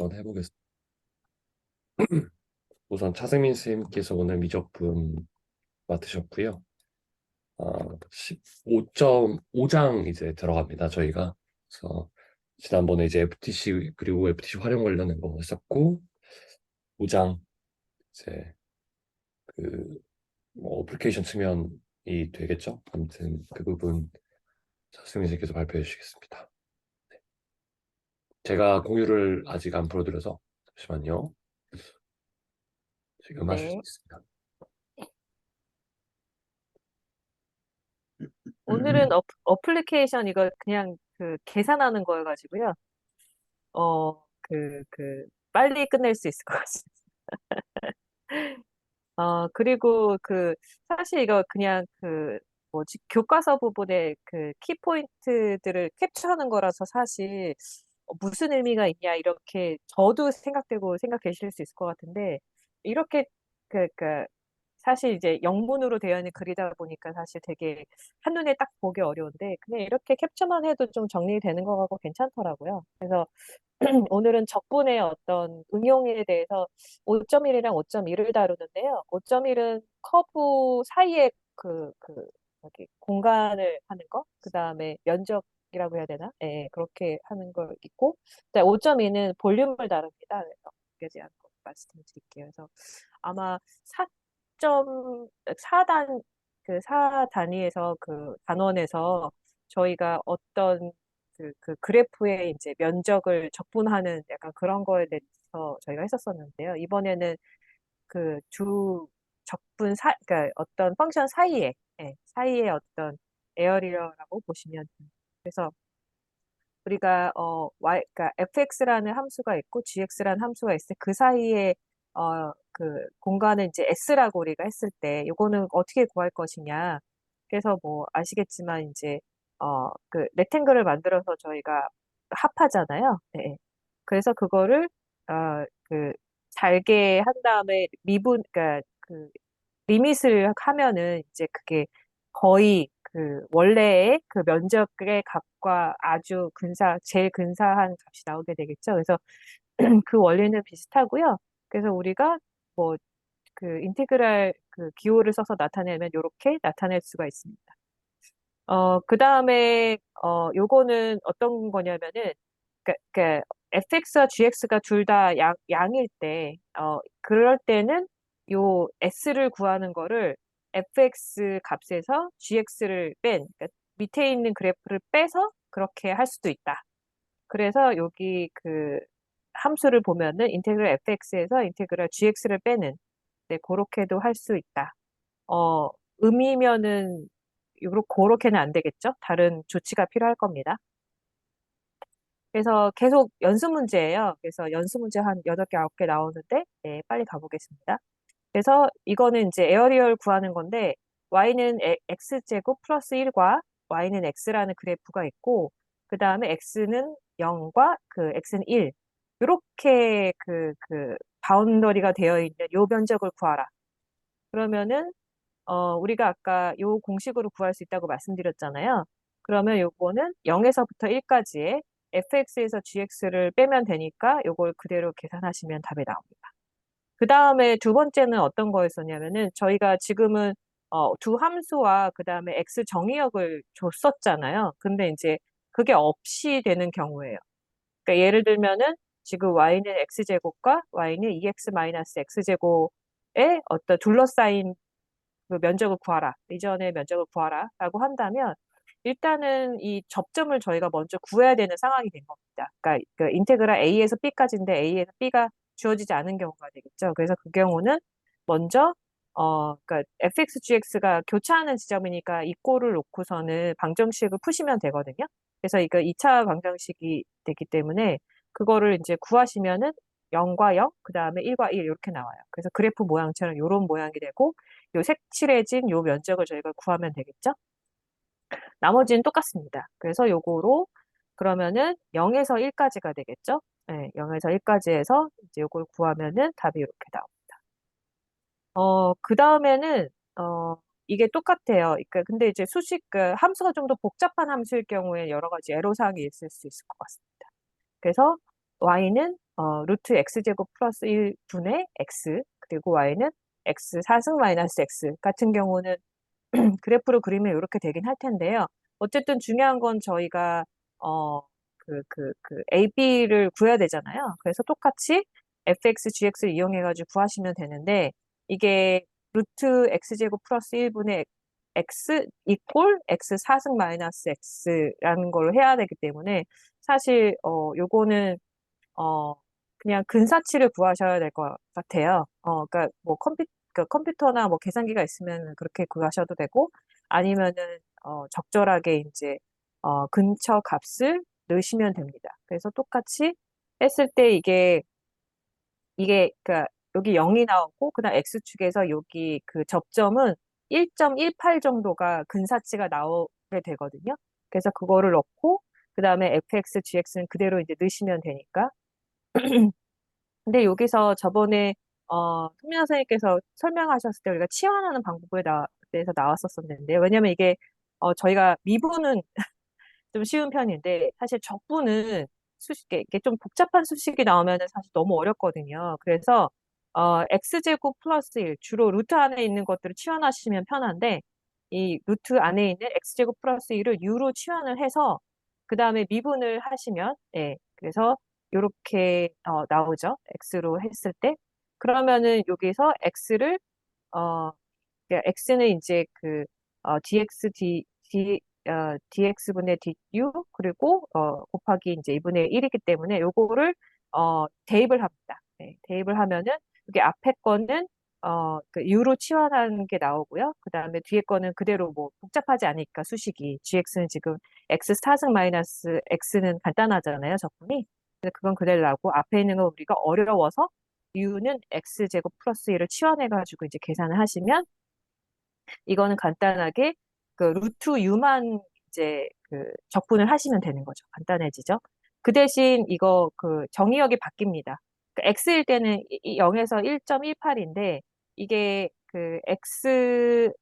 한번 해보겠습니다. 우선 차승민 선생님께서 오늘 미적분 맡으셨고요. 15.5장 이제 들어갑니다, 저희가. 그래서 지난번에 이제 FTC 그리고 FTC 활용 관련된 거 했었고, 5장 이제 뭐 어플리케이션 측면이 되겠죠. 아무튼 그 부분 차승민 선생님께서 발표해 주시겠습니다. 제가 공유를 아직 안 풀어드려서 잠시만요. 지금 하실 수 네. 있습니다. 오늘은 어플리케이션 이거 그냥 그 계산하는 거여가지고요. 빨리 끝낼 수 있을 것 같습니다. 그리고 사실 이거 그냥 뭐지, 교과서 부분에 키포인트들을 캡처하는 거라서 사실 무슨 의미가 있냐, 이렇게 저도 생각되고 생각되실 수 있을 것 같은데, 이렇게, 사실 이제 영문으로 되어 있는 글이다 보니까 사실 되게 한눈에 딱 보기 어려운데, 그냥 이렇게 캡처만 해도 좀 정리되는 거 같고 괜찮더라고요. 그래서 오늘은 적분의 어떤 응용에 대해서 5.1이랑 5.1을 다루는데요. 5.1은 커브 사이에 여기 공간을 하는 거, 그 다음에 면적이라고 해야 되나? 예, 그렇게 하는 거 있고, 5.2는 볼륨을 다룹니다. 그래서 그에 대한 거 말씀드릴게요. 그래서 아마 4.4단, 4단위에서 그 단원에서 저희가 어떤 그래프의 이제 면적을 적분하는 약간 그런 거에 대해서 저희가 했었었는데요. 이번에는 그 두 적분 그러니까 어떤 펑션 사이에, 예, 사이에 어떤 에어리어라고 보시면 돼요. 그래서 우리가 그러니까 fx라는 함수가 있고 gx라는 함수가 있을 때 그 사이에 그 공간을 이제 s라고 우리가 했을 때 요거는 어떻게 구할 것이냐. 그래서 뭐 아시겠지만 이제 그 렉탱글을 만들어서 저희가 합하잖아요. 네. 그래서 그거를 잘게 한 다음에 그러니까 리밋을 하면은 이제 그게 거의 그 원래의 그 면적의 값과 아주 제일 근사한 값이 나오게 되겠죠. 그래서 그 원리는 비슷하고요. 그래서 우리가 뭐 인테그랄 기호를 써서 나타내면 이렇게 나타낼 수가 있습니다. 그 다음에 요거는 어떤 거냐면은 fx와 gx가 둘 다 양일 때 그럴 때는 요 s를 구하는 거를 fx 값에서 gx를 그러니까 밑에 있는 그래프를 빼서 그렇게 할 수도 있다. 그래서 여기 함수를 보면은 인테그랄 fx에서 인테그랄 gx를 빼는, 네, 그렇게도 할 수 있다. 어, 음이면은 그렇게는 안 되겠죠? 다른 조치가 필요할 겁니다. 그래서 계속 연습 문제예요. 그래서 연습 문제 한 8개, 9개 나오는데, 네, 빨리 가보겠습니다. 그래서 이거는 이제 에어리얼 구하는 건데, y는 x제곱 플러스 1과 y는 x라는 그래프가 있고, 그 다음에 x는 0과 x는 1. 이렇게 바운더리가 되어 있는 요 면적을 구하라. 그러면은 우리가 아까 요 공식으로 구할 수 있다고 말씀드렸잖아요. 그러면 요거는 0에서부터 1까지의 fx에서 gx를 빼면 되니까 요걸 그대로 계산하시면 답이 나옵니다. 그 다음에 두 번째는 어떤 거였었냐면은 저희가 지금은 두 함수와 그 다음에 x 정의역을 줬었잖아요. 근데 이제 그게 없이 되는 경우예요. 그러니까 예를 들면은 지금 y는 x제곱과 y는 2x-x제곱의 어떤 둘러싸인 그 면적을 구하라. 이전의 면적을 구하라. 라고 한다면, 일단은 이 접점을 저희가 먼저 구해야 되는 상황이 된 겁니다. 그러니까 그 인테그랄 A에서 B까지인데 A에서 B가 주어지지 않은 경우가 되겠죠. 그래서 그 경우는 먼저, 그러니까 fx, gx가 교차하는 지점이니까 이 꼴을 놓고서는 방정식을 푸시면 되거든요. 그래서 이거 2차 방정식이 되기 때문에 그거를 이제 구하시면은 0과 0, 그 다음에 1과 1 이렇게 나와요. 그래서 그래프 모양처럼 이런 모양이 되고, 요 색칠해진 요 면적을 저희가 구하면 되겠죠? 나머지는 똑같습니다. 그래서 요거로 그러면은 0에서 1까지가 되겠죠? 네, 0에서 1까지 해서 이제 요걸 구하면은 답이 이렇게 나옵니다. 그 다음에는 이게 똑같아요. 그러니까 근데 이제 함수가 좀 더 복잡한 함수일 경우에 여러 가지 애로사항이 있을 수 있을 것 같습니다. 그래서 y는 루트 x제곱 플러스 1분의 x, 그리고 y는 x 4승 마이너스 x 같은 경우는 그래프로 그리면 이렇게 되긴 할 텐데요. 어쨌든 중요한 건 저희가 AB를 구해야 되잖아요. 그래서 똑같이 fx, gx를 이용해가지고 구하시면 되는데 이게 루트 x제곱 플러스 1분의 x 이꼴 x 4승 마이너스 x라는 걸로 해야 되기 때문에 사실 요거는 어, 그냥 근사치를 구하셔야 될 것 같아요. 그러니까 뭐 그러니까 컴퓨터나 뭐 계산기가 있으면 그렇게 구하셔도 되고, 아니면은, 적절하게 이제, 근처 값을 넣으시면 됩니다. 그래서 똑같이 했을 때 그러니까 여기 0이 나오고, 그다음 X축에서 여기 그 접점은 1.18 정도가 근사치가 나오게 되거든요. 그래서 그거를 넣고, 그다음에 fx, gx는 그대로 이제 넣으시면 되니까. 근데 여기서 저번에 손민아 선생님께서 설명하셨을 때 우리가 치환하는 방법에 대해서 나왔었었는데 왜냐면 이게 저희가 미분은 좀 쉬운 편인데 사실 적분은 이게 좀 복잡한 수식이 나오면은 사실 너무 어렵거든요. 그래서 x제곱 플러스 1 주로 루트 안에 있는 것들을 치환하시면 편한데 이 루트 안에 있는 x제곱 플러스 1을 u로 치환을 해서 그 다음에 미분을 하시면 그래서 이렇게 나오죠. x로 했을 때 그러면은 여기서 x를 그러니까 x는 이제 dx dx분의 du 그리고 곱하기 이제 2분의 1이기 때문에 요거를 대입을 합니다. 네, 대입을 하면은 이게 앞에 거는 u로 치환하는 게 나오고요. 그 다음에 뒤에 거는 그대로 뭐 복잡하지 않으니까 수식이 gx는 지금 x 4승 마이너스 x는 간단하잖아요. 적분이. 근데 그건 그대로 나오고 앞에 있는 건 우리가 어려워서 u는 x제곱 플러스 1을 치환해가지고 이제 계산을 하시면 이거는 간단하게 그 루트 u만 이제 적분을 하시면 되는 거죠. 간단해지죠. 그 대신 이거 정의역이 바뀝니다. x일 때는 0에서 1.18인데 이게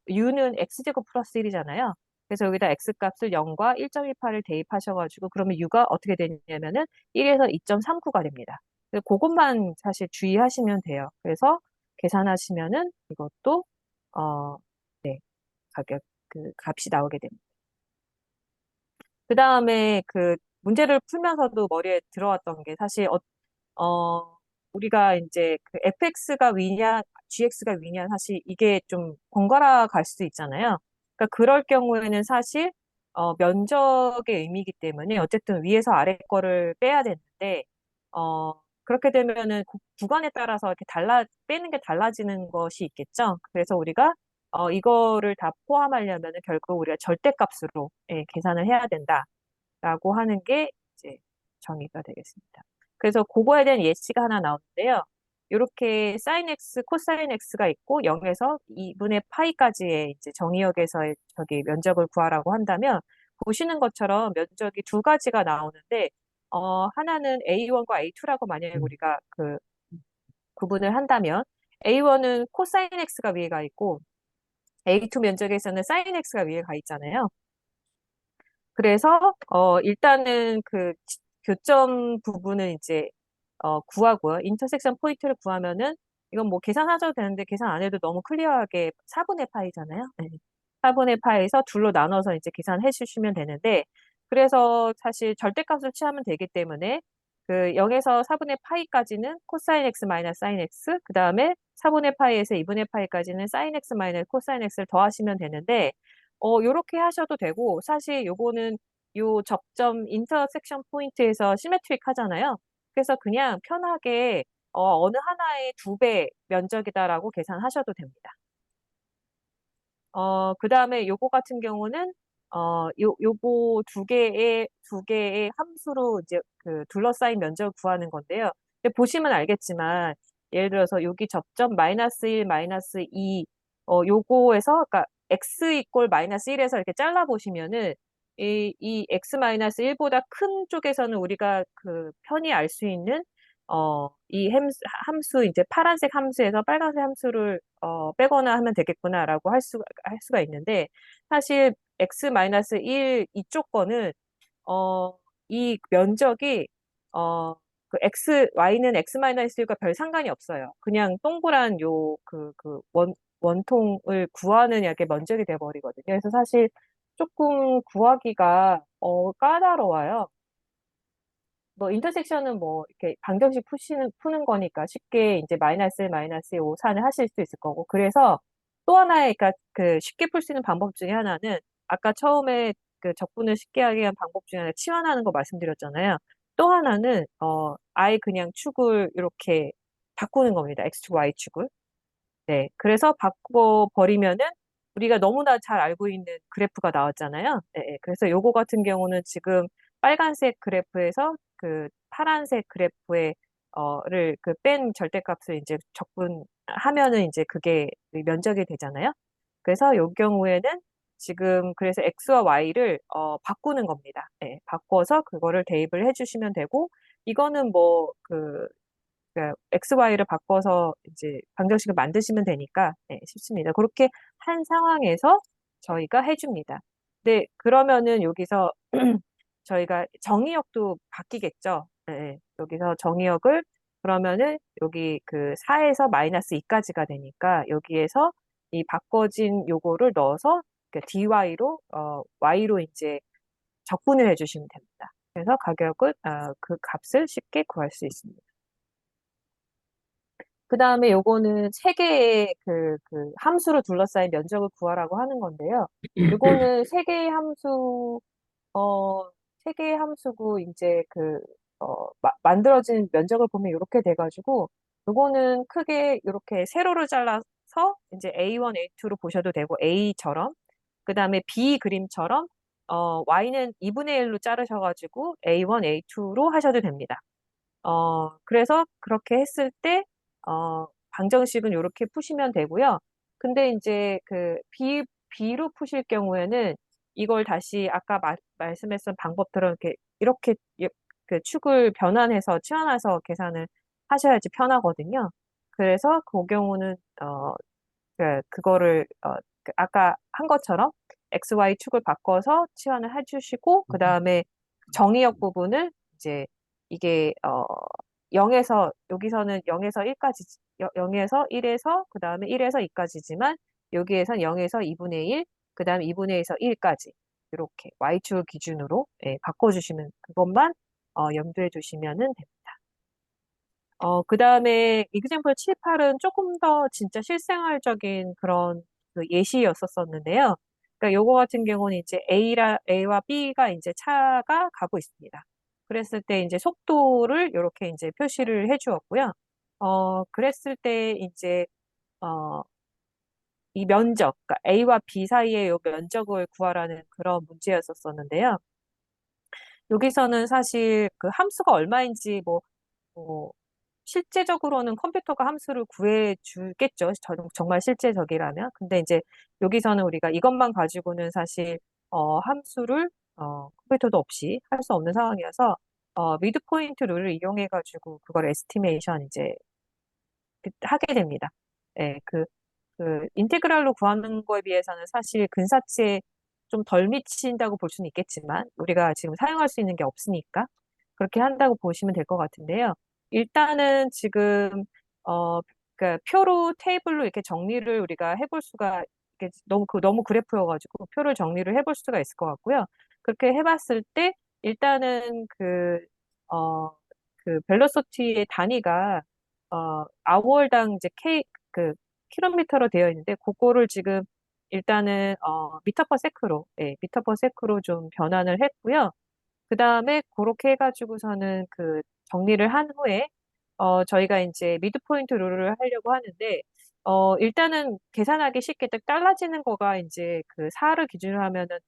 u는 x제곱 플러스 1이잖아요. 그래서 여기다 x 값을 0과 1.18을 대입하셔가지고 그러면 u가 어떻게 되냐면은 1에서 2.39가 됩니다. 그래서 그것만 사실 주의하시면 돼요. 그래서 계산하시면은 이것도 어, 네, 가격, 값이 나오게 됩니다. 그 다음에 문제를 풀면서도 머리에 들어왔던 게 사실, 우리가 이제 fx가 위냐, gx가 위냐, 사실 이게 좀 번갈아 갈 수도 있잖아요. 그러니까 그럴 경우에는 사실, 면적의 의미이기 때문에 어쨌든 위에서 아래 거를 빼야 되는데, 그렇게 되면은 구간에 따라서 이렇게 빼는 게 달라지는 것이 있겠죠. 그래서 우리가 이거를 다 포함하려면은 결국 우리가 절대값으로 계산을 해야 된다라고 하는 게 이제 정의가 되겠습니다. 그래서 그거에 대한 예시가 하나 나오는데요. 이렇게 sin x, 코사인 x가 있고 0에서 2분의 파이까지의 이제 정의역에서의 저기 면적을 구하라고 한다면 보시는 것처럼 면적이 두 가지가 나오는데 하나는 A1과 A2라고 만약에 우리가 구분을 한다면 A1은 코사인 x가 위에 가 있고 A2 면적에서는 sin x가 위에 가 있잖아요. 그래서 일단은 교점 부분을 이제 구하고요. 인터섹션 포인트를 구하면은 이건 뭐 계산하셔도 되는데 계산 안 해도 너무 클리어하게 4분의 파이잖아요. 네. 4분의 파이에서 둘로 나눠서 이제 계산해 주시면 되는데 그래서 사실 절대값을 취하면 되기 때문에 0에서 4분의 파이까지는 코사인 x 마이너스 사인 x 그다음에 4분의 파이에서 2분의 파이까지는 사인 x 마이너스 코사인 x를 더하시면 되는데 요렇게 하셔도 되고 사실 요거는 요 접점 인터섹션 포인트에서 시메트릭 하잖아요. 그래서 그냥 편하게 어느 하나의 2배 면적이다라고 계산하셔도 됩니다. 그 다음에 요거 같은 경우는 요거 두 개의 함수로 이제 둘러싸인 면적을 구하는 건데요. 근데 보시면 알겠지만 예를 들어서 여기 접점 마이너스 1, 마이너스 2 요거에서 그러니까 x 이꼴 마이너스 1에서 이렇게 잘라 보시면은 이 x 마이너스 1보다 큰 쪽에서는 우리가 편히 알 수 있는 이 함수 이제 파란색 함수에서 빨간색 함수를 빼거나 하면 되겠구나라고 할 수가 있는데 사실 x-1 이쪽 거는 이 면적이 y는 x-1과 별 상관이 없어요. 그냥 동그란 원통을 구하는 약의 면적이 돼버리거든요. 그래서 사실 조금 구하기가 까다로워요. 뭐 인터섹션은 뭐 이렇게 방정식 푸는 거니까 쉽게 이제 마이너스 1, 마이너스 5 산을 하실 수 있을 거고. 그래서 또 하나의, 그러니까 그 쉽게 풀 수 있는 방법 중에 하나는 아까 처음에 그 적분을 쉽게 하기 위한 방법 중에 하나 치환하는 거 말씀드렸잖아요. 또 하나는 아예 그냥 축을 이렇게 바꾸는 겁니다. X축, Y축을. 네. 그래서 바꿔 버리면은 우리가 너무나 잘 알고 있는 그래프가 나왔잖아요. 네, 네. 그래서 요거 같은 경우는 지금 빨간색 그래프에서 그 파란색 그래프에 를 그 뺀 절대값을 이제 적분하면은 이제 그게 면적이 되잖아요. 그래서 요 경우에는 지금 그래서 x와 y를 바꾸는 겁니다. 네, 바꿔서 그거를 대입을 해주시면 되고 이거는 뭐그 그러니까 XY를 바꿔서 이제 방정식을 만드시면 되니까 네, 쉽습니다. 그렇게 한 상황에서 저희가 해줍니다. 네, 그러면은 여기서 저희가 정의역도 바뀌겠죠. 네, 네. 여기서 정의역을 그러면은 여기 그 4에서 마이너스 2까지가 되니까 여기에서 이 바꿔진 요거를 넣어서 그 DY로 Y로 이제 적분을 해주시면 됩니다. 그래서 가격은 그 값을 쉽게 구할 수 있습니다. 그 다음에 요거는 세 개의 그 함수로 둘러싸인 면적을 구하라고 하는 건데요. 요거는 어, 세 개의 함수고, 이제 만들어진 면적을 보면 이렇게 돼가지고, 요거는 크게 이렇게 세로로 잘라서 이제 A1, A2로 보셔도 되고, A처럼, 그 다음에 B 그림처럼, Y는 2분의 1로 자르셔가지고, A1, A2로 하셔도 됩니다. 그래서 그렇게 했을 때, 방정식은 이렇게 푸시면 되고요. 근데 이제 B로 푸실 경우에는 이걸 다시 아까 말씀했던 방법처럼 이렇게 그 축을 변환해서, 치환해서 계산을 하셔야지 편하거든요. 그래서 그 경우는, 그거를, 아까 한 것처럼 XY 축을 바꿔서 치환을 해주시고, 그 다음에 정의역 부분을 이제 이게 0에서 여기서는 0에서 1까지 0에서 1에서 그다음에 1에서 2까지지만 여기에선 0에서 2분의 1, 그다음에 2분의 1에서 1까지 이렇게 y축 기준으로 바꿔주시면 그것만 염두에 두시면은 됩니다. 그다음에 example 7, 8은 조금 더 진짜 실생활적인 그런 그 예시였었었는데요. 그러니까 요거 같은 경우는 이제 A와 B가 이제 차가 가고 있습니다. 그랬을 때 이제 속도를 이렇게 이제 표시를 해 주었고요. 그랬을 때 이제, 어, 이 면적, 그러니까 A와 B 사이의 요 면적을 구하라는 그런 문제였었었는데요. 여기서는 사실 그 함수가 얼마인지 뭐 실제적으로는 컴퓨터가 함수를 구해주겠죠. 정말 실제적이라면. 근데 이제 여기서는 우리가 이것만 가지고는 사실 함수를 컴퓨터도 없이 할 수 없는 상황이어서 미드포인트 룰을 이용해가지고 그걸 에스티메이션 이제 하게 됩니다. 예, 그 인테그랄로 구하는 거에 비해서는 사실 근사치에 좀 덜 미친다고 볼 수는 있겠지만 우리가 지금 사용할 수 있는 게 없으니까 그렇게 한다고 보시면 될 것 같은데요. 일단은 지금 그러니까 표로 테이블로 이렇게 정리를 우리가 해볼 수가 이렇게 너무 그래프여가지고 표를 정리를 해볼 수가 있을 것 같고요. 그렇게 해봤을 때 일단은 그 벨로시티의 단위가 아워당 이제 그 킬로미터로 되어 있는데 그거를 지금 일단은 미터 퍼 세크로 미터 퍼 세크로 좀 변환을 했고요. 그 다음에 그렇게 해가지고서는 그 정리를 한 후에 저희가 이제 미드포인트 룰을 하려고 하는데 일단은 계산하기 쉽게 딱 잘라지는 거가 이제 그 4를 기준으로 하면은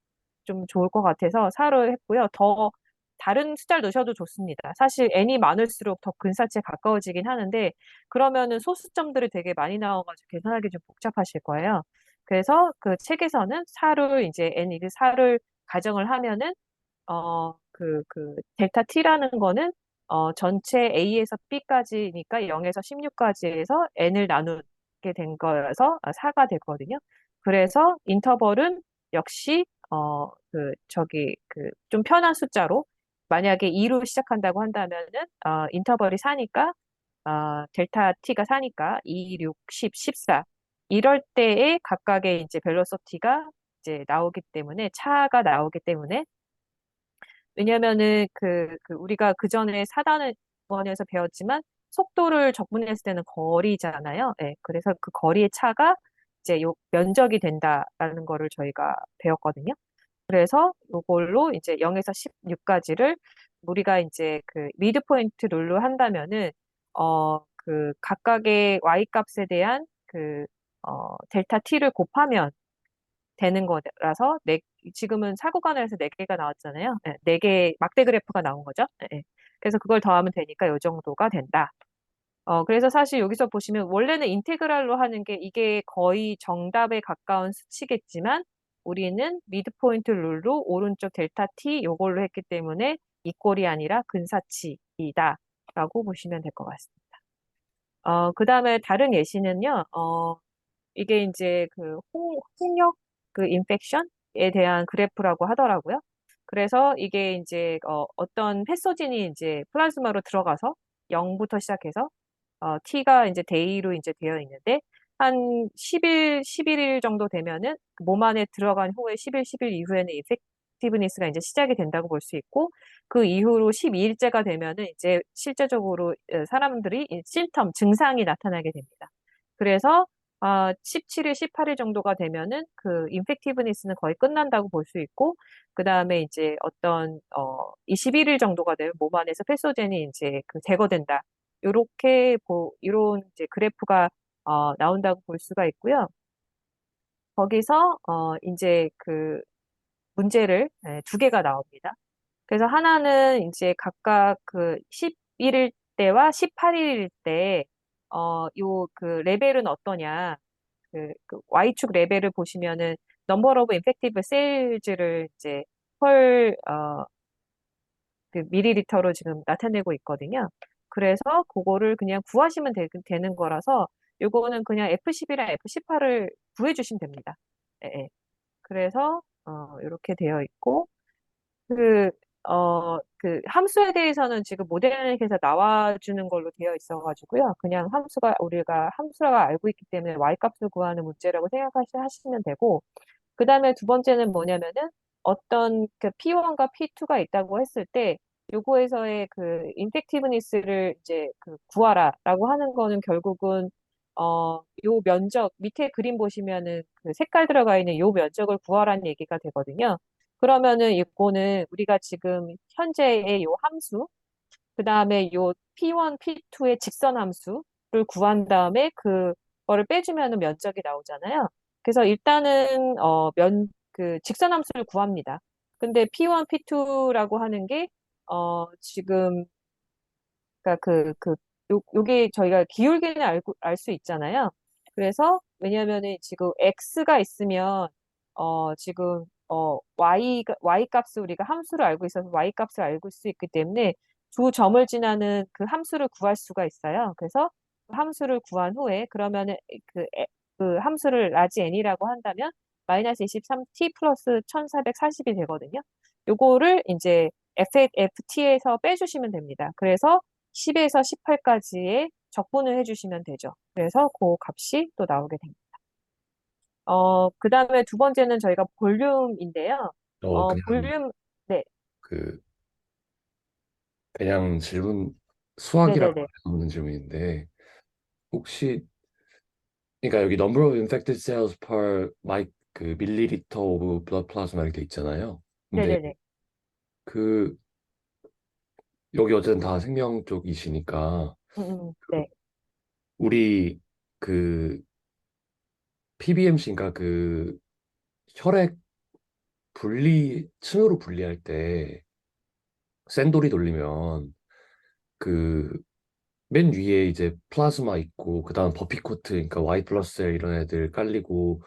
좀 좋을 것 같아서 4를 했고요. 더 다른 숫자를 넣으셔도 좋습니다. 사실 n이 많을수록 더 근사치에 가까워지긴 하는데 그러면은 소수점들이 되게 많이 나와가지고 계산하기 좀 복잡하실 거예요. 그래서 그 책에서는 4를 이제 n 4를 가정을 하면은 델타 t라는 거는 전체 A에서 B까지니까 0에서 16까지에서 n을 나누게 된 거여서 4가 되거든요. 그래서 인터벌은 역시 좀 편한 숫자로 만약에 2로 시작한다고 한다면은 인터벌이 4니까 델타 t가 4니까 2, 6, 10, 14 이럴 때에 각각의 이제 벨로시티가 이제 나오기 때문에 차가 나오기 때문에 왜냐면은 우리가 그 전에 사단원에서 배웠지만 속도를 적분했을 때는 거리잖아요. 예, 그래서 그 거리의 차가 이제 요 면적이 된다라는 거를 저희가 배웠거든요. 그래서 요걸로 이제 0에서 16까지를 우리가 이제 그 미드 포인트 룰로 한다면은 각각의 y 값에 대한 델타 t를 곱하면 되는 거라서 지금은 사구간에서 네개가 나왔잖아요. 네 개 막대 그래프가 나온 거죠. 그래서 그걸 더하면 되니까 요 정도가 된다. 그래서 사실 여기서 보시면 원래는 인테그랄로 하는 게 이게 거의 정답에 가까운 수치겠지만 우리는 미드포인트 룰로 오른쪽 델타 t 요걸로 했기 때문에 이꼴이 아니라 근사치이다 라고 보시면 될 것 같습니다. 그 다음에 다른 예시는요, 이게 이제 홍역 인펙션에 대한 그래프라고 하더라고요. 그래서 이게 이제 어떤 패소진이 이제 플라즈마로 들어가서 0부터 시작해서 T가 이제 데이로 이제 되어 있는데 한 10일, 11일 정도 되면은 몸 안에 들어간 후에 10일, 10일 이후에는 이펙티브니스가 이제 시작이 된다고 볼 수 있고 그 이후로 12일째가 되면은 이제 실제적으로 사람들이 심텀, 증상이 나타나게 됩니다. 그래서 17일, 18일 정도가 되면은 그 인펙티브니스는 거의 끝난다고 볼 수 있고 그 다음에 이제 어떤 21일 정도가 되면 몸 안에서 패소젠이 이제 제거된다. 이런 이제 그래프가 나온다고 볼 수가 있고요. 거기서 이제 문제를 두 개가 나옵니다. 그래서 하나는 이제 각각 11일 때와 18일 때 레벨은 어떠냐. Y축 레벨을 보시면은 넘버 오브 인펙티브 셀즈를 이제 펄 미리리터로 지금 나타내고 있거든요. 그래서 그거를 그냥 구하시면 되는 거라서 요거는 그냥 F10이랑 F18을 구해주시면 됩니다. 예, 예. 그래서 이렇게 되어 있고 함수에 대해서는 지금 모델에서 나와주는 걸로 되어 있어가지고요. 그냥 우리가 함수가 알고 있기 때문에 y-값을 구하는 문제라고 생각하시면 되고, 그 다음에 두 번째는 뭐냐면은 어떤 P1과 P2가 있다고 했을 때 요거에서의 인펙티브니스를 이제 구하라라고 하는 거는 결국은 요 면적 밑에 그림 보시면은 색깔 들어가 있는 요 면적을 구하라는 얘기가 되거든요. 그러면은 이거는 우리가 지금 현재의 요 함수 그 다음에 요 P1, P2의 직선 함수를 구한 다음에 그거를 빼주면은 면적이 나오잖아요. 그래서 일단은 직선 함수를 구합니다. 근데 P1, P2라고 하는 게 지금 그러니까 요게 저희가 기울기는 알 수 있잖아요. 그래서 왜냐면은 지금 x가 있으면 지금 y 값을 우리가 함수를 알고 있어서 y 값을 알고 수 있기 때문에 두 점을 지나는 그 함수를 구할 수가 있어요. 그래서 그 함수를 구한 후에 그러면은 그 함수를 라지 n이라고 한다면 마이너스 23t 플러스 1440이 되거든요. 요거를 이제 FT에서 빼주시면 됩니다. 그래서 10에서 18까지의 적분을 해주시면 되죠. 그래서 그 값이 또 나오게 됩니다. 그 다음에 두 번째는 저희가 볼륨인데요. 그냥 볼륨, 네, 그 그냥 수학이랑 네네네. 관련 없는 질문인데 혹시 그러니까 여기 number of infected cells per milliliter of blood plasma 이렇게 돼 있잖아요. 근데 네네네. 그 여기 어쨌든 다 생명 쪽이시니까 네. 우리 그 PBMC인가 혈액 층으로 분리할 때 센돌이 돌리면 그 맨 위에 이제 플라즈마 있고 그다음 버피코트 그러니까 Y 플러스 셀 이런 애들 깔리고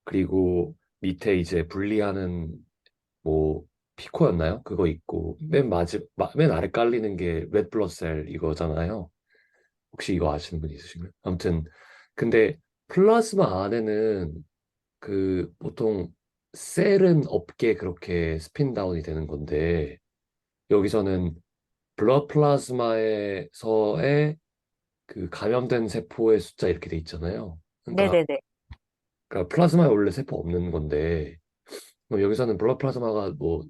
그리고 밑에 이제 분리하는 뭐 피코였나요? 그거 있고 맨 아래 깔리는 게 레드 블러드 셀 이거잖아요. 혹시 이거 아시는 분 있으신가요? 아무튼 근데 플라즈마 안에는 보통 셀은 없게 그렇게 스핀 다운이 되는 건데 여기서는 블러 플라즈마에서의 그 감염된 세포의 숫자 이렇게 돼 있잖아요. 그러니까, 네네네. 플라즈마에 원래 세포 없는 건데 여기서는 블러 플라즈마가 뭐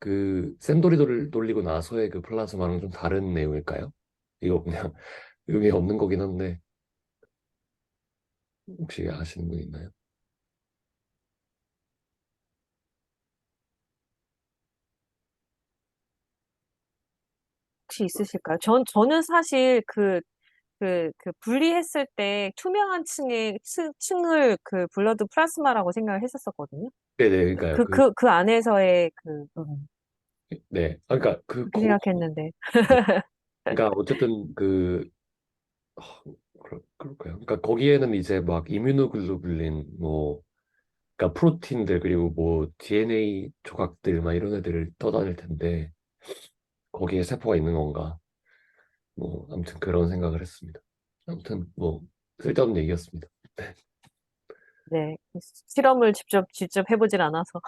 그 샘돌이 돌리고 나서의 그 플라즈마랑 좀 다른 내용일까요? 이거 그냥 의미 없는 거긴 한데 혹시 아시는 분 있나요? 혹시 있으실까요? 저는 사실 분리했을 때 투명한 층을 그 블러드 플라즈마라고 생각을 했었었거든요. 네네, 그러니까요. 그 안에서의 네, 그러니까 그렇게 생각했는데. 네. 그러니까 어쨌든 어, 그럴까요? 그러니까 거기에는 이제 막 이뮤노글로불린 뭐 그러니까 프로틴들 그리고 뭐 DNA 조각들 막 이런 애들을 떠다닐 텐데 거기에 세포가 있는 건가? 뭐 아무튼 그런 생각을 했습니다. 아무튼 뭐 쓸데없는 얘기였습니다. 네. 실험을 직접 해보질 않아서.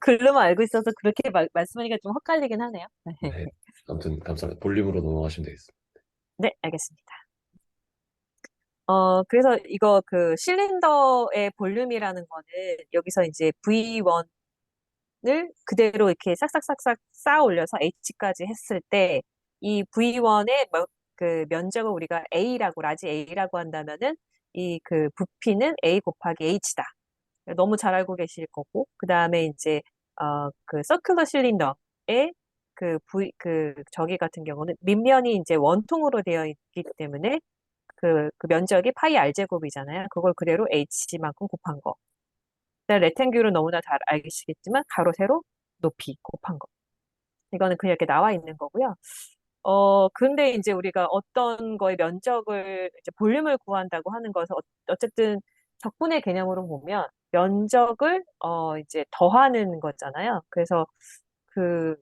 글로만 알고 있어서 그렇게 말씀하니까 좀 헛갈리긴 하네요. 네. 네. 아무튼 감사합니다. 볼륨으로 넘어가시면 되겠습니다. 네, 알겠습니다. 그래서 이거 그 실린더의 볼륨이라는 거는 여기서 이제 V1을 그대로 이렇게 싹싹싹싹 쌓아 올려서 H까지 했을 때 이 V1의 그 면적을 우리가 A라고, 라지 A라고 한다면은 이 그 부피는 A 곱하기 H다. 너무 잘 알고 계실 거고, 그 다음에 이제, 그 서큘러 실린더의 저기 같은 경우는 밑면이 이제 원통으로 되어 있기 때문에 그 면적이 파이 R 제곱이잖아요. 그걸 그대로 H만큼 곱한 거. 그다음 레탱귤은 너무나 잘 알시겠지만 가로, 세로, 높이 곱한 거. 이거는 그냥 이렇게 나와 있는 거고요. 근데 이제 우리가 어떤 거의 면적을, 이제 볼륨을 구한다고 하는 것은 어쨌든 적분의 개념으로 보면 면적을, 이제 더하는 거잖아요. 그래서 그,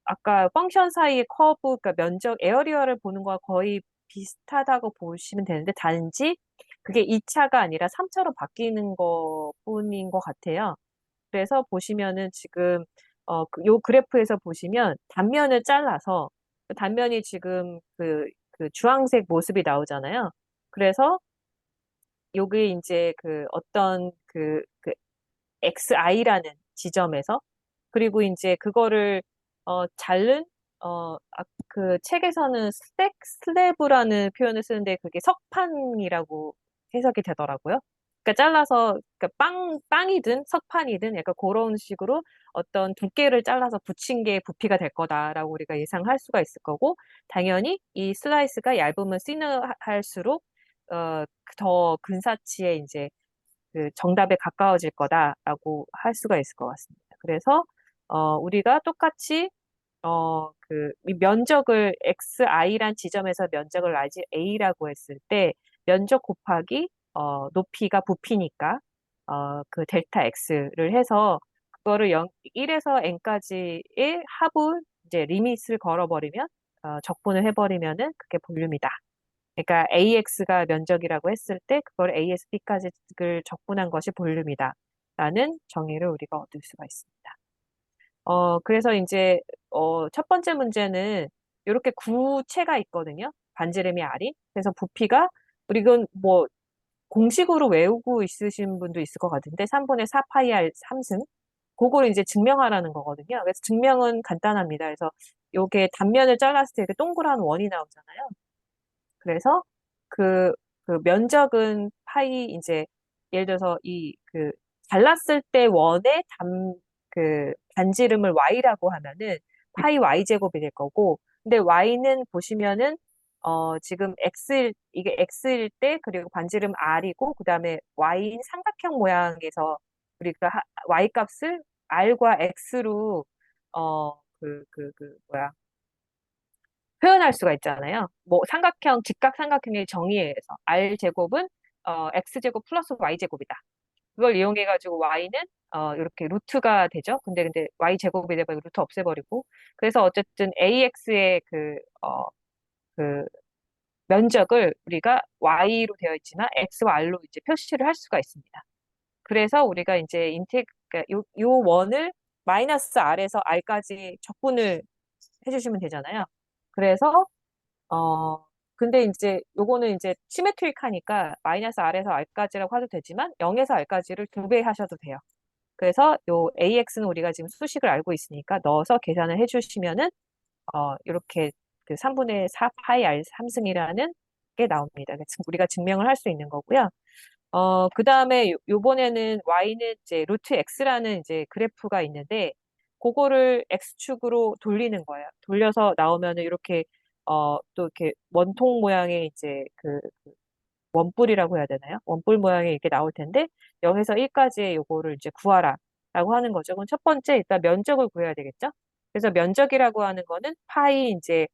아까 펑션 사이의 커브, 그러니까 면적, 에어리어를 보는 거와 거의 비슷하다고 보시면 되는데, 단지 그게 2차가 아니라 3차로 바뀌는 것 뿐인 것 같아요. 그래서 보시면은 지금 요 그래프에서 보시면 단면을 잘라서 그 단면이 지금 그 주황색 모습이 나오잖아요. 그래서 요게 이제 그 어떤 그 XI라는 지점에서 그리고 이제 그거를 자른 그 책에서는 슬래브라는 표현을 쓰는데 그게 석판이라고 해석이 되더라고요. 그러니까 잘라서 그러니까 빵이든 석판이든 약간 그런 식으로 어떤 두께를 잘라서 붙인 게 부피가 될 거다라고 우리가 예상할 수가 있을 거고 당연히 이 슬라이스가 얇으면 시너할수록 더 근사치의 이제 그 정답에 가까워질 거다라고 할 수가 있을 것 같습니다. 그래서 우리가 똑같이 이 면적을 XI란 지점에서 면적을 라지 A라고 했을 때 면적 곱하기 높이가 부피니까 그 델타 X를 해서 그거를 1에서 n까지의 합을 이제 리밋을 걸어버리면 적분을 해버리면은 그게 볼륨이다. 그러니까 AX가 면적이라고 했을 때 그걸 ASB까지를 적분한 것이 볼륨이다. 라는 정의를 우리가 얻을 수가 있습니다. 그래서 이제 첫 번째 문제는 이렇게 구체가 있거든요. 반지름이 R이. 그래서 부피가 우리 이건 뭐 공식으로 외우고 있으신 분도 있을 것 같은데 3분의 4 파이 R 3승. 그걸 이제 증명하라는 거거든요. 그래서 증명은 간단합니다. 그래서 요게 단면을 잘랐을 때 이렇게 동그란 원이 나오잖아요. 그래서 그, 그 면적은 파이, 이제, 예를 들어서 잘랐을 때 원의 반지름을 y라고 하면은 파이 y제곱이 될 거고, 근데 y는 보시면은, 지금 이게 x일 때, 그리고 반지름 r이고, 그 다음에 y인 삼각형 모양에서 우리가 y 값을 r과 x로, 뭐야, 표현할 수가 있잖아요. 뭐 직각 삼각형의 정의에 의해서 R제곱은 X제곱 플러스 Y제곱이다. 그걸 이용해가지고 Y는 이렇게 루트가 되죠. 근데 Y제곱이 되면 루트 없애버리고. 그래서 어쨌든 AX의 그 면적을 우리가 Y로 되어 있지만 X와 R로 이제 표시를 할 수가 있습니다. 그래서 우리가 이제 그러니까 요 원을 마이너스 R에서 R까지 적분을 해주시면 되잖아요. 그래서, 어, 근데 이제 요거는 이제 시메트릭하니까 마이너스 R에서 R까지라고 해도 되지만 0에서 R까지를 2배 하셔도 돼요. 그래서 요 AX는 우리가 지금 수식을 알고 있으니까 넣어서 계산을 해주시면은, 이렇게 그 3분의 4 파이 R 3승이라는 게 나옵니다. 우리가 증명을 할 수 있는 거고요. 그 다음에 요번에는 Y는 이제 루트 X라는 이제 그래프가 있는데, 그거를 X축으로 돌리는 거예요. 돌려서 나오면은 이렇게, 또 이렇게 원통 모양의 이제 그 원뿔이라고 해야 되나요? 원뿔 모양이 이렇게 나올 텐데, 0에서 1까지의 요거를 이제 구하라 라고 하는 거죠. 그럼 첫 번째 일단 면적을 구해야 되겠죠? 그래서 면적이라고 하는 거는 파이 이제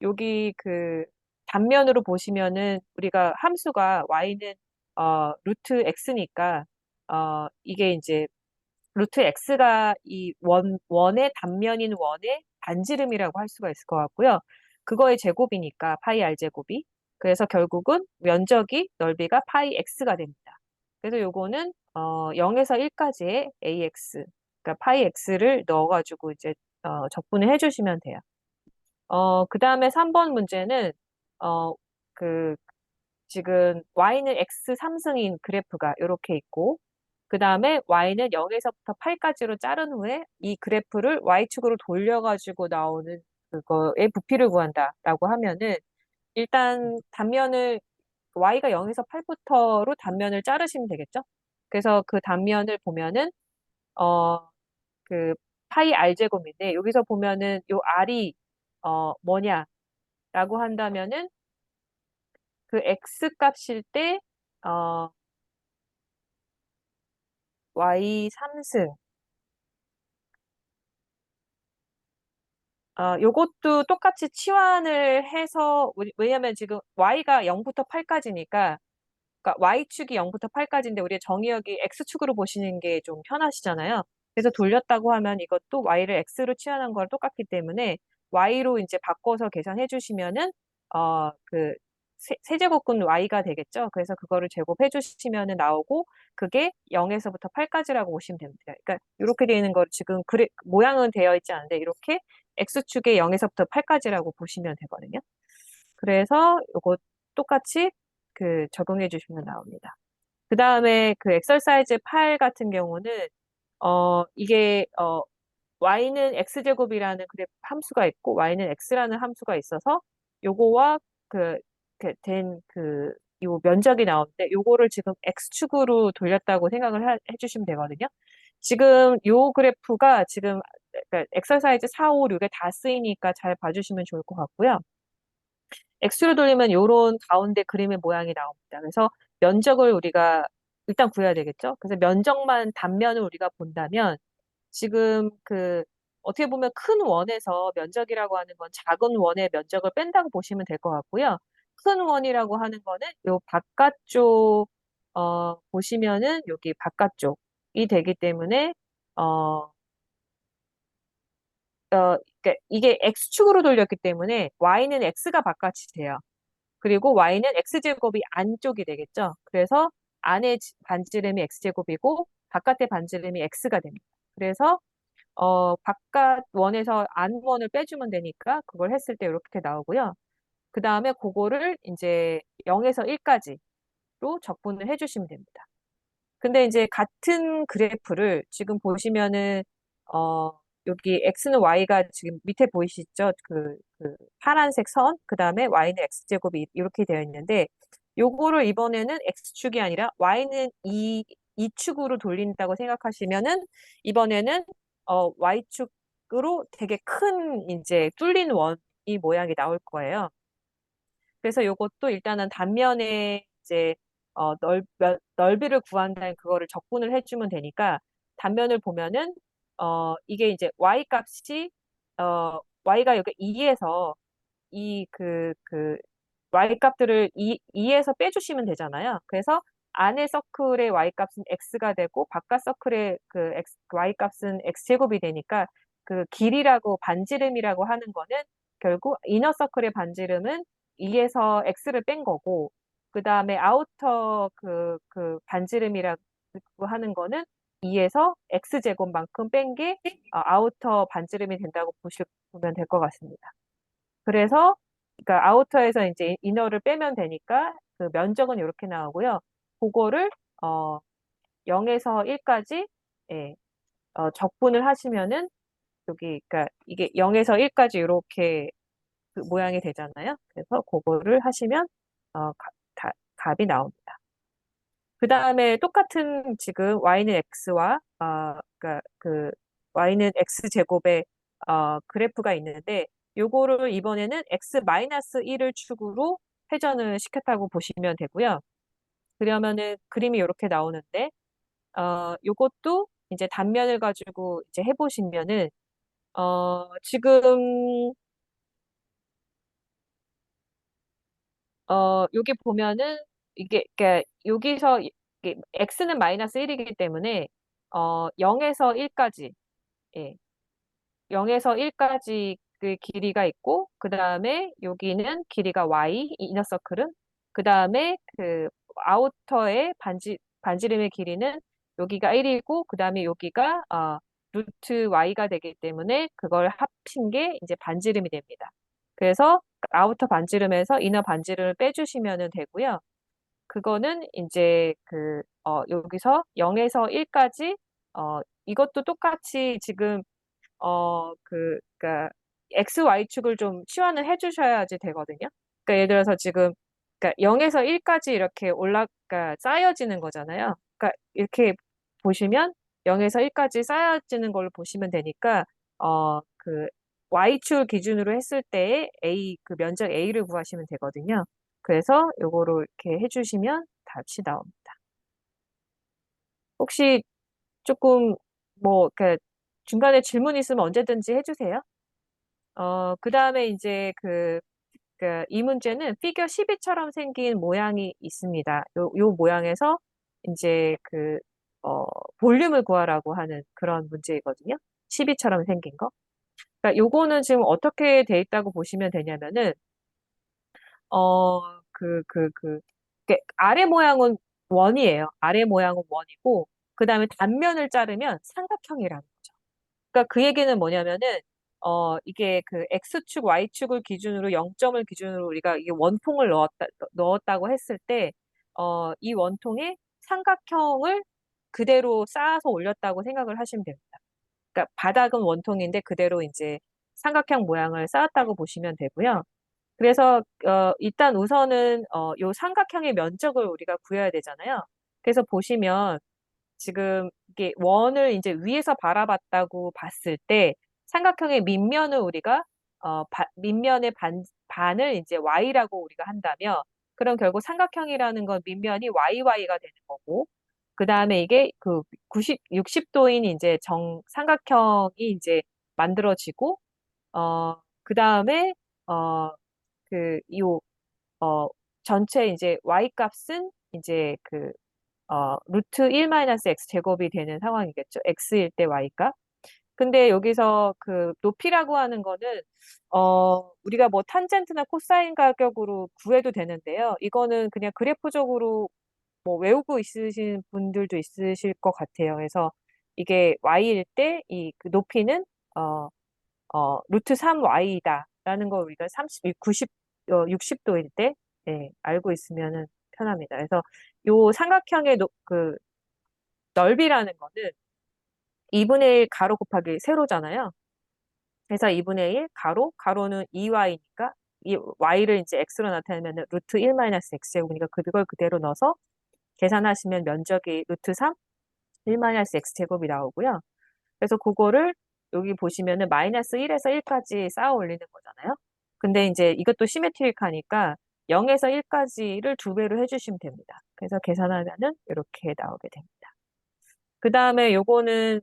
여기 그 단면으로 보시면은 우리가 함수가 y는 루트 x니까 이게 이제 루트 x가 이 원의 단면인 원의 반지름이라고 할 수가 있을 것 같고요. 그거의 제곱이니까 파이 r 제곱이. 그래서 결국은 면적이 넓이가 파이 x가 됩니다. 그래서 요거는 0에서 1까지의 ax, 그러니까 파이 x를 넣어가지고 이제 적분을 해주시면 돼요. 그 다음에 3번 문제는, 어, 그, 지금 y는 x 3승인 그래프가 이렇게 있고, 그 다음에 y는 0에서부터 8까지로 자른 후에 이 그래프를 y축으로 돌려가지고 나오는 그거의 부피를 구한다라고 하면은, 일단 단면을, y가 0에서 8부터로 단면을 자르시면 되겠죠? 그래서 그 단면을 보면은, 어, 그 파이 r 제곱인데, 여기서 보면은 요 r이 뭐냐? 라고 한다면은 그 x 값일 때 y 3승 요것도 똑같이 치환을 해서 왜냐면 지금 y가 0부터 8까지니까 그러니까 y축이 0부터 8까지인데 우리의 정의역이 x축으로 보시는 게 좀 편하시잖아요. 그래서 돌렸다고 하면 이것도 y를 x로 치환한 거랑 똑같기 때문에 y로 이제 바꿔서 계산해 주시면은 그 세제곱근 y가 되겠죠. 그래서 그거를 제곱해 주시면은 나오고 그게 0에서부터 8까지라고 보시면 됩니다. 그러니까 이렇게 되어 있는 거 지금 모양은 되어 있지 않은데 이렇게 x축의 0에서부터 8까지라고 보시면 되거든요. 그래서 요거 똑같이 그 적용해 주시면 나옵니다. 그 다음에 그 엑서사이즈 8 같은 경우는 이게 y는 x제곱이라는 그래프 함수가 있고 y는 x라는 함수가 있어서 요거와 그 요 면적이 나오는데 요거를 지금 x축으로 돌렸다고 생각을 해주시면 되거든요. 지금 요 그래프가 지금 그러니까 엑서사이즈 4, 5, 6에 다 쓰이니까 잘 봐주시면 좋을 것 같고요. X로 돌리면 요런 가운데 그림의 모양이 나옵니다. 그래서 면적을 우리가 일단 구해야 되겠죠. 그래서 면적만 단면을 우리가 본다면 지금 그 어떻게 보면 큰 원에서 면적이라고 하는 건 작은 원의 면적을 뺀다고 보시면 될 것 같고요. 큰 원이라고 하는 거는 요 바깥쪽 보시면은 여기 바깥쪽이 되기 때문에 어 그러니까 이게 x축으로 돌렸기 때문에 y는 x가 바깥이 돼요. 그리고 y는 x제곱이 안쪽이 되겠죠. 그래서 안의 반지름이 x제곱이고 바깥의 반지름이 x가 됩니다. 그래서 바깥 원에서 안 원을 빼주면 되니까 그걸 했을 때 이렇게 나오고요. 그 다음에 그거를 이제 0에서 1까지로 적분을 해주시면 됩니다. 근데 이제 같은 그래프를 지금 보시면은 어 여기 x는 y가 지금 밑에 보이시죠? 그 파란색 선, 그 다음에 y는 x제곱이 이렇게 되어 있는데 요거를 이번에는 x축이 아니라 y는 이축으로 돌린다고 생각하시면은 이번에는 y축으로 되게 큰 이제 뚫린 원이 모양이 나올 거예요. 그래서 요것도 일단은 단면에 이제 넓이를 구한다는 그거를 적분을 해주면 되니까 단면을 보면은 이게 이제 y 값이 y가 여기 2에서 이 y 값들을 2에서 빼주시면 되잖아요. 그래서 안의 서클의 y 값은 x가 되고 바깥 서클의 y 값은 x 제곱이 되니까 그 길이라고 반지름이라고 하는 거는 결국 이너 서클의 반지름은 2에서 x를 뺀 거고 그 다음에 아우터 그 반지름이라고 하는 거는 2에서 x제곱만큼 뺀 게 아우터 반지름이 된다고 보면 될 것 같습니다. 그래서 그러니까 아우터에서 이제 이너를 빼면 되니까 그 면적은 이렇게 나오고요. 그거를 어 0에서 1까지 예, 적분을 하시면은 여기 그러니까 이게 0에서 1까지 이렇게 그 모양이 되잖아요. 그래서 그거를 하시면 값이 나옵니다. 그 다음에 똑같은 지금 y는 x와 그러니까 그 y는 x 제곱의 그래프가 있는데 요거를 이번에는 x-1을 축으로 회전을 시켰다고 보시면 되고요. 그러면은 그림이 이렇게 나오는데 요것도 이제 단면을 가지고 이제 해보시면은 지금 여기 보면은 이게 그러니까 여기서 이게 x는 마이너스 1이기 때문에 0에서 1까지 예. 0에서 1까지 그 길이가 있고 그다음에 여기는 길이가 y 이너서클은 그다음에 그 아우터의 반지름의 길이는 여기가 1이고 그다음에 여기가 루트 y가 되기 때문에 그걸 합친 게 이제 반지름이 됩니다. 그래서 아우터 반지름에서 이너 반지름을 빼주시면 되고요. 그거는 이제 여기서 0에서 1까지 이것도 똑같이 지금 그러니까 X, Y축을 좀 치환을 해주셔야지 되거든요. 그러니까 예를 들어서 지금, 그러니까 0에서 1까지 이렇게 그러니까 쌓여지는 거잖아요. 그러니까 이렇게 보시면 0에서 1까지 쌓여지는 걸로 보시면 되니까, Y축 기준으로 했을 때 그 면적 A를 구하시면 되거든요. 그래서 요거로 이렇게 해주시면 답이 나옵니다. 혹시 조금 그 중간에 질문 있으면 언제든지 해주세요. 그 다음에 이제 이 문제는 피겨 12처럼 생긴 모양이 있습니다. 요 모양에서 이제 볼륨을 구하라고 하는 그런 문제이거든요. 12처럼 생긴 거. 그러니까 요거는 지금 어떻게 돼 있다고 보시면 되냐면은, 어, 아래 모양은 원이에요. 아래 모양은 원이고, 그 다음에 단면을 자르면 삼각형이라는 거죠. 그러니까 그 얘기는 뭐냐면은 이게 그 X축, Y축을 기준으로 0점을 기준으로 우리가 이 원통을 넣었다고 했을 때 이 원통에 삼각형을 그대로 쌓아서 올렸다고 생각을 하시면 됩니다. 그러니까 바닥은 원통인데 그대로 이제 삼각형 모양을 쌓았다고 보시면 되고요. 그래서 일단 우선은 요 삼각형의 면적을 우리가 구해야 되잖아요. 그래서 보시면 지금 이게 원을 이제 위에서 바라봤다고 봤을 때 삼각형의 밑면을 우리가 밑면의 반을 이제 y라고 우리가 한다면 그럼 결국 삼각형이라는 건 밑면이 YY가 되는 거고 그 다음에 이게 그 60도인 이제 삼각형이 이제 만들어지고 그 다음에 요 전체 이제 y 값은 이제 루트 1 마이너스 x 제곱이 되는 상황이겠죠. x일 때 y가. 근데 여기서 그 높이라고 하는 거는 우리가 뭐 탄젠트나 코사인 가격으로 구해도 되는데요. 이거는 그냥 그래프적으로 뭐 외우고 있으신 분들도 있으실 것 같아요. 그래서 이게 y일 때 이 그 높이는 어, 루트 3y다라는 걸 우리가 60도일 때 알고 있으면 편합니다. 그래서 요 삼각형의 넓이라는 거는 2분의 1 가로 곱하기 세로잖아요. 그래서 2분의 1 가로는 2y니까 이 y를 이제 x로 나타내면 루트 1 마이너스 x제곱이니까 그걸 그대로 넣어서 계산하시면 면적이 루트 3 1 마이너스 x제곱이 나오고요. 그래서 그거를 여기 보시면은 마이너스 1에서 1까지 쌓아 올리는 거잖아요. 근데 이제 이것도 시메트릭하니까 0에서 1까지를 2배로 해주시면 됩니다. 그래서 계산하면은 이렇게 나오게 됩니다. 그 다음에 요거는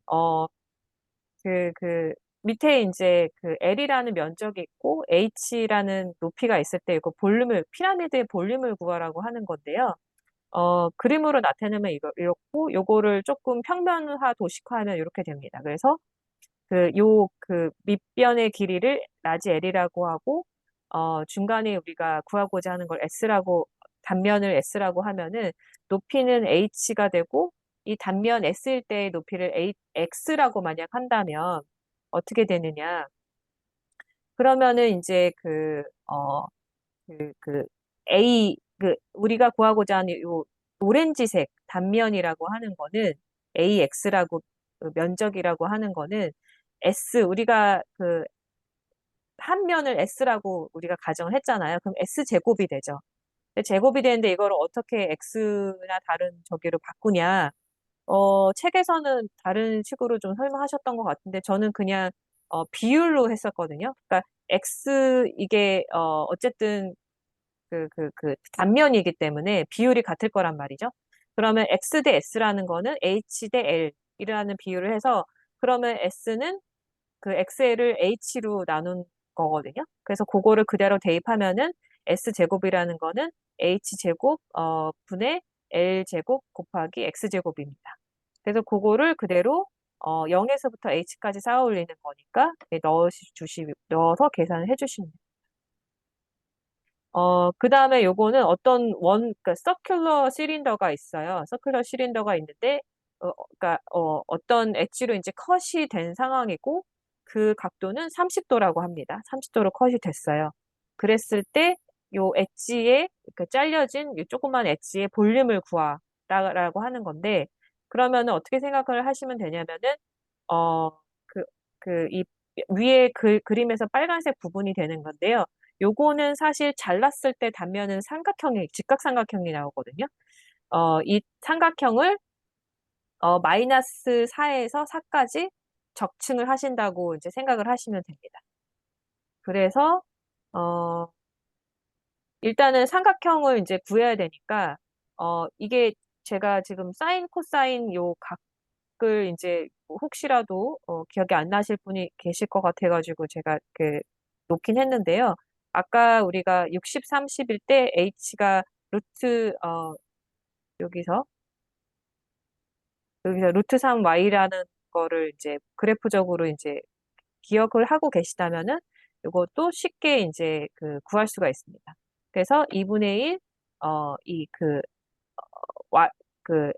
밑에 이제 L이라는 면적이 있고 H라는 높이가 있을 때 이거 피라미드의 볼륨을 구하라고 하는 건데요. 그림으로 나타내면 이렇고 요거를 조금 평면화 도식화하면 이렇게 됩니다. 그래서 밑변의 길이를 라지 L이라고 하고 중간에 우리가 구하고자 하는 걸 단면을 S라고 하면은 높이는 H가 되고 이 단면 S일 때의 높이를 X라고 만약 한다면 어떻게 되느냐? 그러면은 이제 그 우리가 구하고자 하는 요 오렌지색 단면이라고 하는 거는 AX라고 그 면적이라고 하는 거는 우리가 한 면을 S라고 우리가 가정을 했잖아요. 그럼 S제곱이 되죠. 근데 제곱이 되는데 이거를 어떻게 X나 다른 저기로 바꾸냐? 책에서는 다른 식으로 좀 설명하셨던 것 같은데 저는 그냥 비율로 했었거든요. 그러니까 이게 어쨌든 단면이기 때문에 비율이 같을 거란 말이죠. 그러면 X 대 S라는 거는 H 대 L이라는 비율을 해서 그러면 S는 그 XL을 H로 나눈 거거든요. 그래서 그거를 그대로 대입하면은 S제곱이라는 거는 H제곱 분의 L제곱 곱하기 X제곱입니다. 그래서 그거를 그대로 0에서부터 H까지 쌓아 올리는 거니까 넣어서 계산을 해주시면 돼요. 그 다음에 요거는 그러니까 서큘러 실린더가 있어요. 서큘러 실린더가 있는데, 그러니까, 어떤 엣지로 이제 컷이 된 상황이고, 그 각도는 30도라고 합니다. 30도로 컷이 됐어요. 그랬을 때, 요 엣지에, 그 잘려진 요 조그만 엣지의 볼륨을 구하라고 하는 건데, 그러면은 어떻게 생각을 하시면 되냐면은, 어, 그, 이 위에 그림에서 빨간색 부분이 되는 건데요. 요거는 사실 잘랐을 때 단면은 직각삼각형이 나오거든요. 이 삼각형을 마이너스 4에서 4까지 적층을 하신다고 이제 생각을 하시면 됩니다. 그래서, 어, 일단은 삼각형을 이제 구해야 되니까, 이게 제가 지금 사인, 코사인 요 각을 이제 뭐 혹시라도 기억이 안 나실 분이 계실 것 같아가지고 제가 놓긴 했는데요. 아까 우리가 60, 30일 때 H가 루트, 여기서, 루트 3Y라는 거를 이제 그래프적으로 이제 기억을 하고 계시다면은 이것도 쉽게 이제 구할 수가 있습니다. 그래서 2분의 1, 와, 그,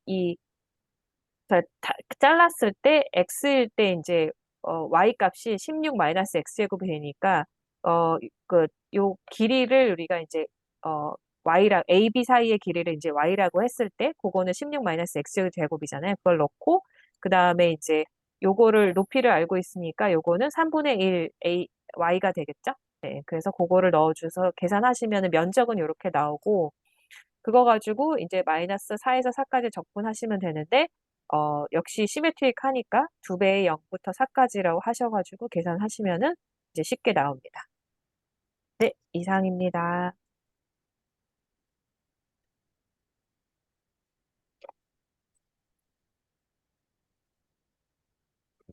이, 잘랐을 때 x일 때 이제 y 값이 16 마이너스 x제곱이 되니까 요 길이를 우리가 이제 y랑 ab 사이의 길이를 이제 y라고 했을 때 그거는 16 마이너스 x제곱이잖아요. 그걸 넣고 그 다음에 이제 요거를 높이를 알고 있으니까 요거는 3분의 1 y가 되겠죠? 네, 그래서 그거를 넣어줘서 계산하시면 면적은 이렇게 나오고 그거 가지고 이제 마이너스 4에서 4까지 적분하시면 되는데, 역시 시메트릭 하니까 2배의 0부터 4까지라고 하셔가지고 계산하시면은 이제 쉽게 나옵니다. 네, 이상입니다.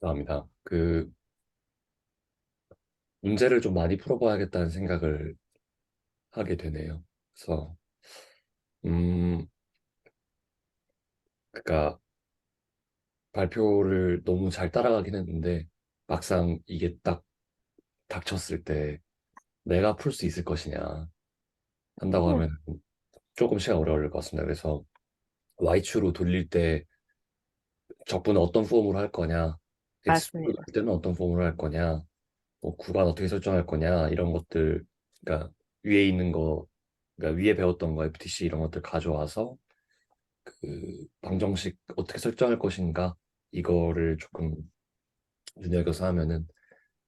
감사합니다. 그 문제를 좀 많이 풀어봐야겠다는 생각을 하게 되네요. 그래서 음, 그러니까 발표를 너무 잘 따라가긴 했는데 막상 이게 딱 닥쳤을 때 내가 풀 수 있을 것이냐 한다고 음, 하면 조금 시간 오래 걸릴 것 같습니다. 그래서 Y축으로 돌릴 때 적분은 어떤 폼으로 할 거냐, X축으로 맞습니다. 돌릴 때는 어떤 폼으로 할 거냐, 뭐 구간 어떻게 설정할 거냐 이런 것들, 그러니까 위에 있는 거, 그러니까 위에 배웠던 거 FTC 이런 것들 가져와서 그 방정식 어떻게 설정할 것인가 이거를 조금 눈여겨서 하면은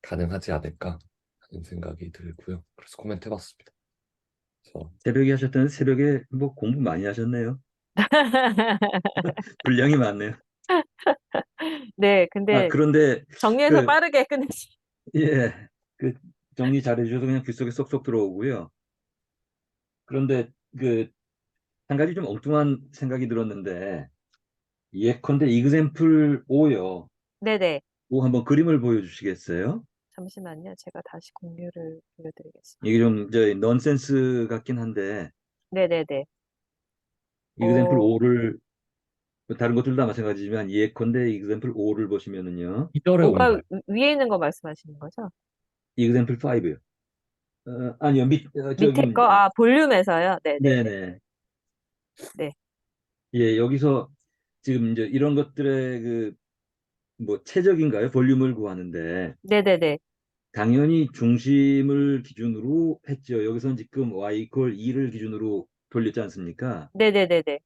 가능하지 않을까 하는 생각이 들고요. 그래서 코멘트 해봤습니다. 그래서 새벽에 하셨다는 새벽에 뭐 공부 많이 하셨네요. 분량이 많네요. 네, 아, 근데 그런데 정리해서 그, 빠르게 끝내시. 예, 그 정리 잘해 주셔서 그냥 귓속에 쏙쏙 들어오고요. 그런데 그 한 가지 좀 엉뚱한 생각이 들었는데 예컨대 이그샘플 5요. 네네. 5 한번 그림을 보여주시겠어요? 잠시만요. 제가 다시 공유를 이게 보여드리겠습니다. 좀 저 넌센스 같긴 한데 네네네. 이그샘플 어, 5를 다른 것들도 다 마찬가지지만 예컨대 이그샘플 5를 보시면은요. 2절에 뭐가 온가요? 위에 있는 거 말씀하시는 거죠? 이그샘플 5요. 아니요, 밑에 거, 볼륨에서요? 네네네. 네네. 네. 예, 여기서 지금 이제 이런 것들의 그 뭐 최적인가요? 볼륨을 구하는데 네네네. 당연히 중심을 기준으로 했죠. 여기서는 지금 y 이퀄 2를 기준으로 돌렸지 않습니까? 네네네네.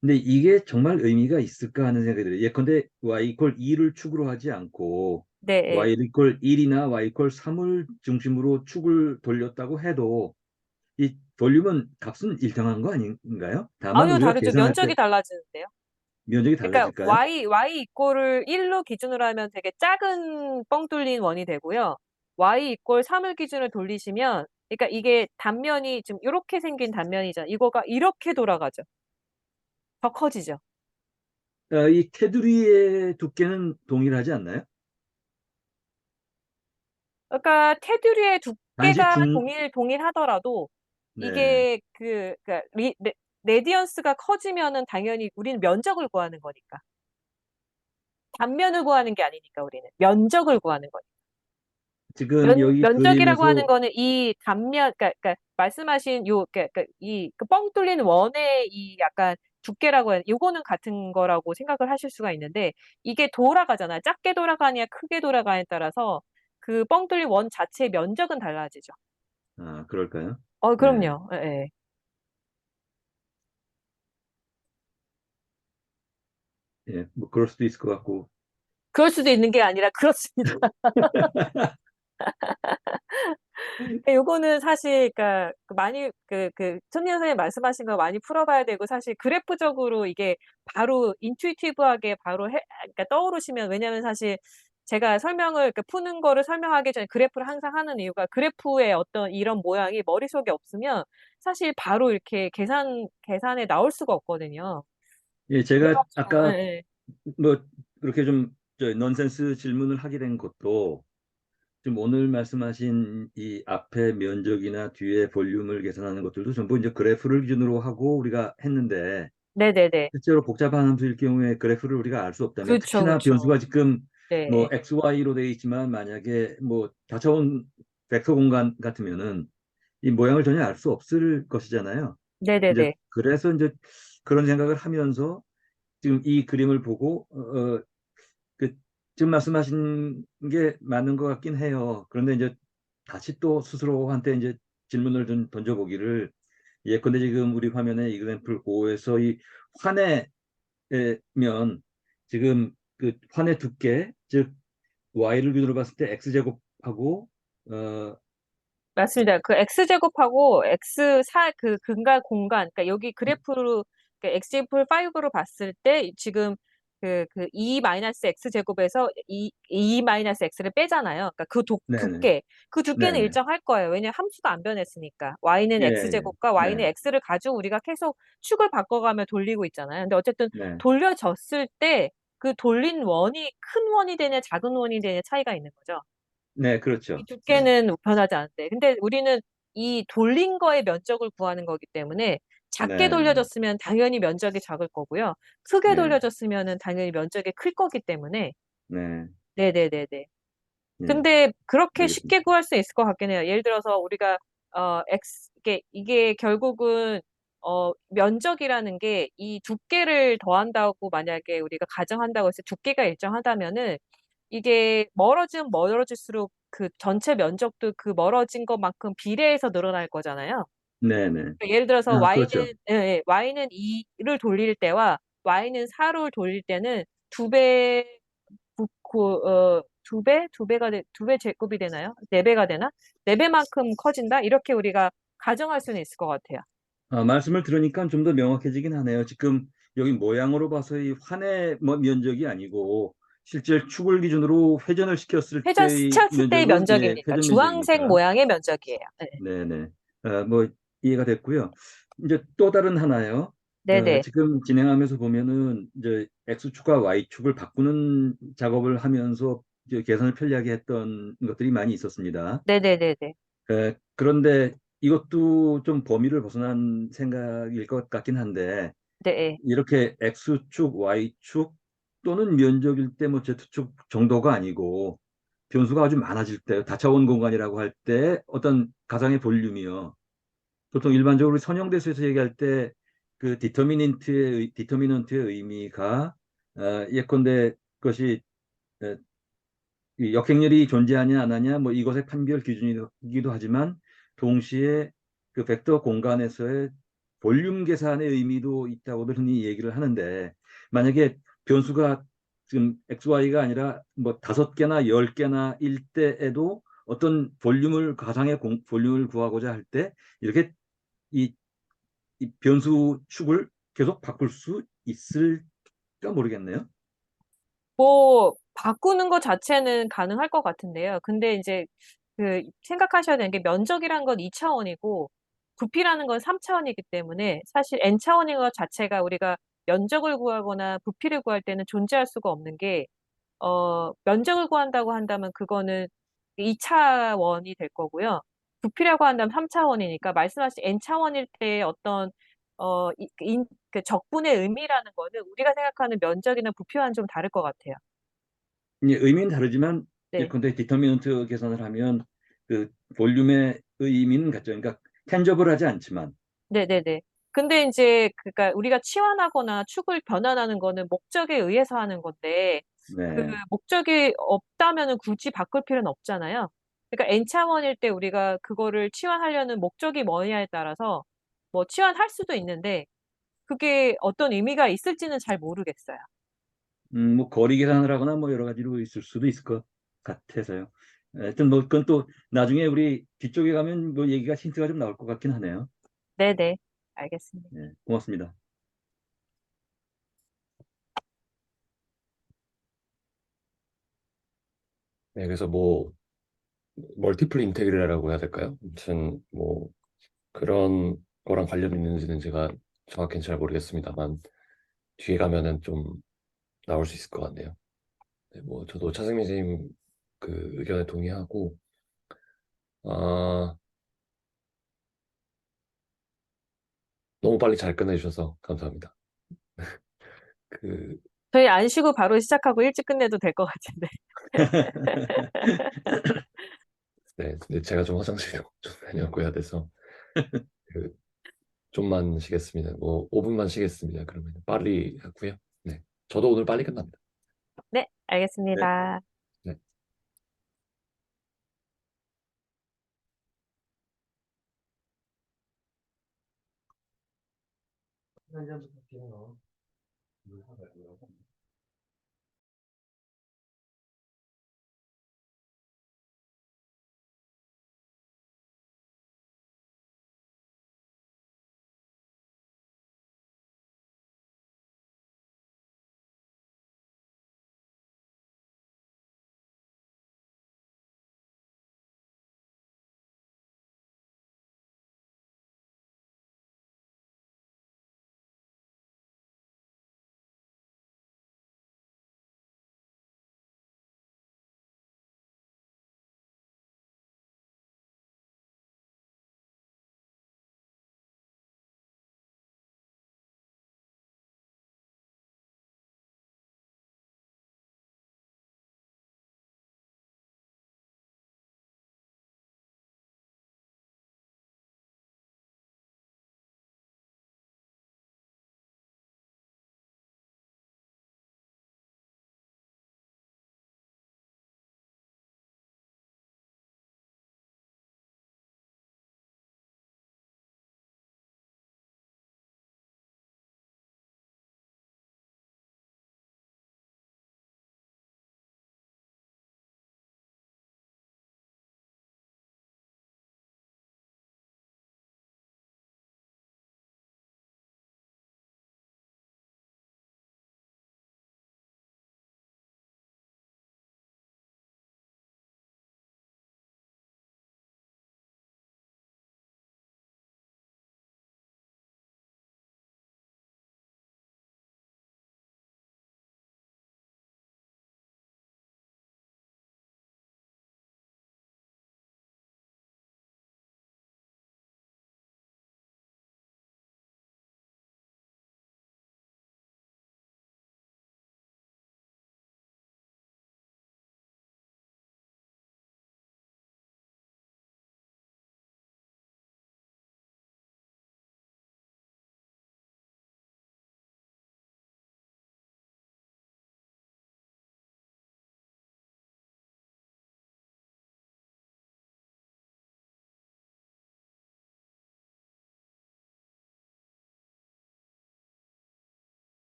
근데 이게 정말 의미가 있을까 하는 생각이 들어요. 예컨대 y 이퀄 2를 축으로 하지 않고 네. y 이퀄 1이나 y 이퀄 3을 중심으로 축을 돌렸다고 해도 이 볼륨은 값은 일정한 거 아닌가요? 다만 아니요, 우리가 다르죠. 계산할 때 면적이 달라지는데요. 면적이 그러니까 달라질까요? y 이꼴을 1로 기준으로 하면 되게 작은 뻥 뚫린 원이 되고요. y 이꼴 3을 기준으로 돌리시면, 그러니까 이게 단면이 지금 이렇게 생긴 단면이잖아요. 이거가 이렇게 돌아가죠. 더 커지죠. 이 테두리의 두께는 동일하지 않나요? 그러니까 테두리의 단지 두께가 동일하더라도 네. 이게 그러니까 레디언스가 커지면은 당연히 우리는 면적을 구하는 거니까. 단면을 구하는 게 아니니까 우리는 면적을 구하는 거니까. 지금 여기 면적이라고 하는 그림에서 거는 이 단면, 그러니까 말씀하신 그러니까 이뻥 뚫린 원의 이 약간 두께라고 해야, 요거는 같은 거라고 생각을 하실 수가 있는데, 이게 돌아가잖아요. 작게 돌아가냐, 크게 돌아가냐에 따라서 그 뻥 뚫린 원 자체의 면적은 달라지죠. 그럴까요? 네. 그럼요. 예, 예. 예, 뭐 그럴 수도 있을 것 같고. 그럴 수도 있는 게 아니라 그렇습니다. 요거는 사실, 그러니까 많이 손님 선생님 말씀하신 거 많이 풀어봐야 되고, 사실 그래프적으로 이게 바로 인투이티브하게 바로 그러니까 떠오르시면, 왜냐면 사실 제가 설명을 푸는 거를 설명하기 전에 그래프를 항상 하는 이유가, 그래프의 어떤 이런 모양이 머릿속에 없으면 사실 바로 이렇게 계산에 나올 수가 없거든요. 예, 제가 그래가지고, 예, 아까 예. 뭐 그렇게 좀 넌센스 질문을 하게 된 것도 좀 오늘 말씀하신 이 앞에 면적이나 뒤에 볼륨을 계산하는 것들도 전부 이제 그래프를 기준으로 하고 우리가 했는데 네네네. 실제로 복잡한 함수일 경우에 그래프를 우리가 알 수 없다면 그쵸, 특히나 변수가 그쵸. 지금 뭐 네. XY로 되어 있지만 만약에 뭐 다차원 벡터 공간 같으면은 이 모양을 전혀 알 수 없을 것이잖아요. 이제 네네네. 그래서 이제 그런 생각을 하면서 지금 이 그림을 보고 그 지금 말씀하신 게 맞는 것 같긴 해요. 그런데 이제 다시 또 스스로한테 이제 질문을 좀 던져보기를, 예컨대 지금 우리 화면에 이그램플 5에서 이 환의 면, 지금 그 환의 두께, 즉 y를 기준으로 봤을 때 x제곱하고 어, 맞습니다. 그 x제곱하고 그 근과 공간, 그러니까 여기 그래프로, x제곱을 5로 봤을 때 지금 그 2 마이너스 x제곱에서 2 마이너스 x를 빼잖아요. 그러니까 네네 그 두께는 네네 일정할 거예요. 왜냐하면 함수가 안 변했으니까. y는 예예 x제곱과 y는 네 x를 가지고 우리가 계속 축을 바꿔가며 돌리고 있잖아요. 근데 어쨌든 네 돌려졌을 때 그 돌린 원이 큰 원이 되냐 작은 원이 되냐 차이가 있는 거죠. 네 이 그렇죠 네 두께는 변하지 않는데. 근데 우리는 이 돌린 거의 면적을 구하는 거기 때문에, 작게 네 돌려졌으면 당연히 면적이 작을 거고요. 크게 네 돌려졌으면은 당연히 면적이 클 거기 때문에. 네 네네네네. 네 근데 그렇게 쉽게 알겠습니다. 구할 수 있을 것 같긴 해요. 예를 들어서 우리가 이게 결국은 면적이라는 게 이 두께를 더한다고 만약에 우리가 가정한다고 해서 두께가 일정하다면은, 이게 멀어지면 멀어질수록 그 전체 면적도 그 멀어진 것만큼 비례해서 늘어날 거잖아요. 네네 그러니까 예를 들어서 그렇죠. y는 2를 돌릴 때와 y는 4를 돌릴 때는 두 배, 두 배 제곱이 되나요? 네 배가 되나? 네 배만큼 커진다? 이렇게 우리가 가정할 수는 있을 것 같아요. 말씀을 들으니까 좀 더 명확해지긴 하네요. 지금 여기 모양으로 봐서 이 환의 뭐 면적이 아니고 실제 축을 기준으로 회전을 시켰을 회전 때의 스쳤을 때의 면적을 면적이니까, 회전 주황색 면적이니까 모양의 면적이에요. 네. 네네 뭐 이해가 됐고요. 이제 또 다른 하나요. 네네. 지금 진행하면서 보면은 이제 X축과 Y축을 바꾸는 작업을 하면서 이제 계산을 편리하게 했던 것들이 많이 있었습니다. 네네네네. 그런데 이것도 좀 범위를 벗어난 생각일 것 같긴 한데 네. 이렇게 X축, Y축 또는 면적일 때 뭐 Z축 정도가 아니고 변수가 아주 많아질 때 다차원 공간이라고 할 때 어떤 가상의 볼륨이요. 보통 일반적으로 선형대수에서 얘기할 때 그 디터미넌트의 의미가 예컨대 그것이 어, 이 역행렬이 존재하냐 안 하냐 뭐 이것의 판별 기준이기도 하지만 동시에 그 벡터 공간에서의 볼륨 계산의 의미도 있다고들 흔히 얘기를 하는데 만약에 변수가 지금 XY가 아니라 뭐 5개나 10개나 일 때에도 어떤 가상의 볼륨을 구하고자 할 때 이렇게 이, 이 변수 축을 계속 바꿀 수 있을까 모르겠네요. 뭐, 바꾸는 것 자체는 가능할 것 같은데요. 근데 이제 생각하셔야 되는 게 면적이란 건 2차원이고, 부피라는 건 3차원이기 때문에 사실 n차원인 것 자체가 우리가 면적을 구하거나 부피를 구할 때는 존재할 수가 없는 게, 면적을 구한다고 한다면 그거는 2차원이 될 거고요. 부피라고 한다면 3차원이니까 말씀하신 n차원일 때 어떤, 그 적분의 의미라는 거는 우리가 생각하는 면적이나 부피와는 좀 다를 것 같아요. 이제 의미는 다르지만 네. 예컨대 디터미넌트 계산을 하면 그 볼륨의 의미는 같죠. 그러니까 텐저블하지 않지만 네네네. 근데 이제, 그니까 우리가 치환하거나 축을 변환하는 거는 목적에 의해서 하는 건데, 그 네. 목적이 없다면은 굳이 바꿀 필요는 없잖아요. 그러니까 n차원일 때 우리가 그거를 치환하려는 목적이 뭐냐에 따라서 뭐 치환할 수도 있는데, 그게 어떤 의미가 있을지는 잘 모르겠어요. 뭐 거리 계산을 하거나 뭐 여러 가지로 있을 수도 있을 것 같아서요. 하여튼 뭐 그건 또 나중에 우리 뒤쪽에 가면 뭐 얘기가 힌트가 좀 나올 것 같긴 하네요. 네네. 알겠습니다. 네, 고맙습니다. 네, 그래서 뭐 멀티플 인테그랄이라고 해야 될까요? 아무튼 뭐 그런 거랑 관련 있는지는 제가 정확히는 잘 모르겠습니다만 뒤에 가면은 좀 나올 수 있을 것 같네요. 네, 뭐 저도 차승민 선생님 그 의견에 동의하고 아 너무 빨리 잘 끝내주셔서 감사합니다. 그 저희 안 쉬고 바로 시작하고 일찍 끝내도 될 것 같은데. 네, 근데 제가 좀 화장실 좀 다녀오고 해야 돼서 그 좀만 쉬겠습니다. 뭐 5분만 쉬겠습니다. 그러면 빨리 하고요. 네, 저도 오늘 빨리 끝납니다. 네, 네. 알겠습니다. 네. 한 잔 부탁드려요. 물 사가지고요.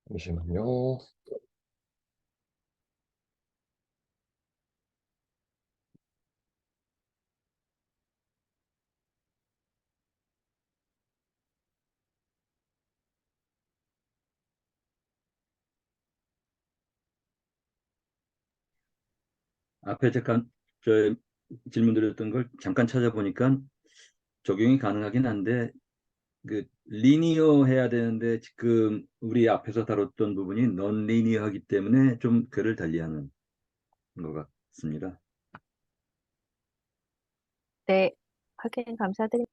잠시만요. 앞에 잠깐 저 질문 드렸던 걸 잠깐 찾아보니까 적용이 가능하긴 한데 그 리니어 해야 되는데 지금 우리 앞에서 다뤘던 부분이 넌 리니어하기 때문에 좀 글을 달리하는 것 같습니다. 네, 확인 감사드립니다.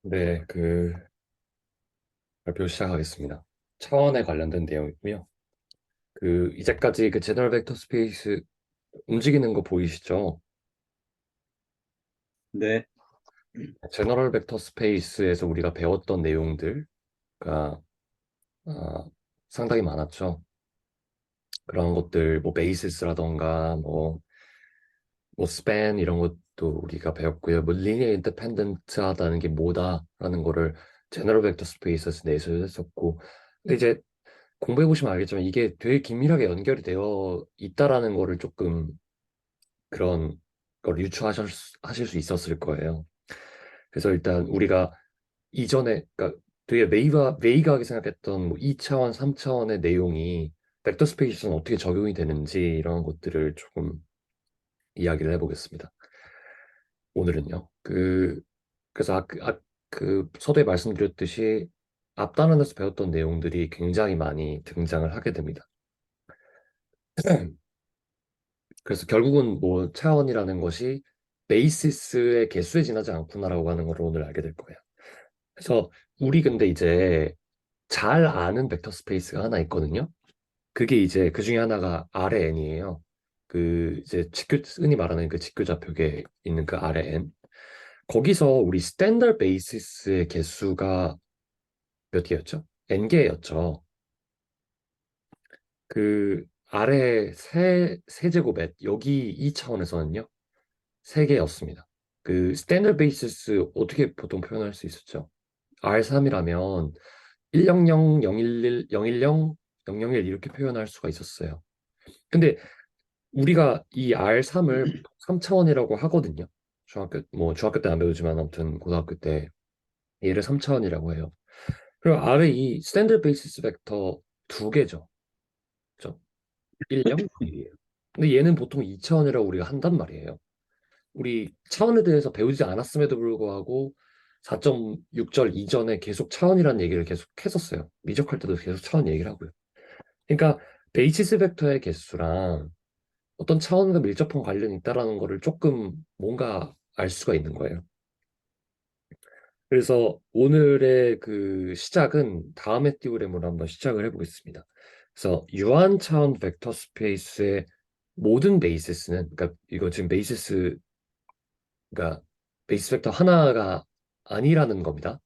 네, 발표 시작하겠습니다. 차원에 관련된 내용이고요. 이제까지 제너럴 벡터 스페이스 움직이는 거 보이시죠? 네, 제너럴 벡터 스페이스에서 우리가 배웠던 내용들가 아, 상당히 많았죠. 그런 것들, 뭐, 베이시스라던가, 뭐, 스팬 이런 것도 우리가 배웠고요. 뭐, 리니어 인디펜던트하다는 게 뭐다라는 거를 제너럴 벡터 스페이스에서 내세웠었고, 근데 이제 공부해 보시면 알겠지만 이게 되게 긴밀하게 연결이 되어 있다라는 거를 조금 그런 걸 하실 수 있었을 거예요. 그래서 일단 우리가 이전에 그러니까 되게 메이가하게 생각했던 뭐 2차원, 3차원의 내용이 벡터 스페이스는 어떻게 적용이 되는지 이런 것들을 조금 이야기를 해보겠습니다. 오늘은요. 그래서 그 서두에 말씀드렸듯이 앞단원에서 배웠던 내용들이 굉장히 많이 등장을 하게 됩니다. 그래서 결국은 뭐 차원이라는 것이 베이시스의 개수에 지나지 않구나라고 하는 걸 오늘 알게 될 거예요. 그래서 우리 근데 이제 잘 아는 벡터 스페이스가 하나 있거든요. 그게 이제 그 중에 하나가 RN이에요. 이제 흔히 말하는 그 직교좌표계에 있는 그 RN. 거기서 우리 스탠더드 베이시스의 개수가 몇 개였죠? N개였죠. 아래 세제곱에 여기 이 차원에서는요. 세개였습니다. 스탠더드 베이시스 어떻게 보통 표현할 수 있었죠? R3이라면 100, 011, 010, 001 이렇게 표현할 수가 있었어요. 근데 우리가 이 R3을 3차원이라고 하거든요. 중학교 때 안 배우지만 아무튼 고등학교 때 얘를 3차원이라고 해요. 그리고 R의 이 스탠더드 베이시스 벡터 두 개죠. 그죠? 10, 1이에요. 근데 얘는 보통 2차원이라고 우리가 한단 말이에요. 우리 차원에 대해서 배우지 않았음에도 불구하고 4.6절 이전에 계속 차원이라는 얘기를 계속 했었어요. 미적할 때도 계속 차원 얘기를 하고요. 그러니까 베이시스 벡터의 개수랑 어떤 차원과 밀접한 관련이 있다라는 거를 조금 뭔가 알 수가 있는 거예요. 그래서 오늘의 시작은 다음의 띠오렘으로 한번 시작을 해보겠습니다. 그래서 유한 차원 벡터 스페이스의 모든 베이시스는 그러니까 이거 지금 그러니까 베이스 벡터 하나가 아니라는 겁니다.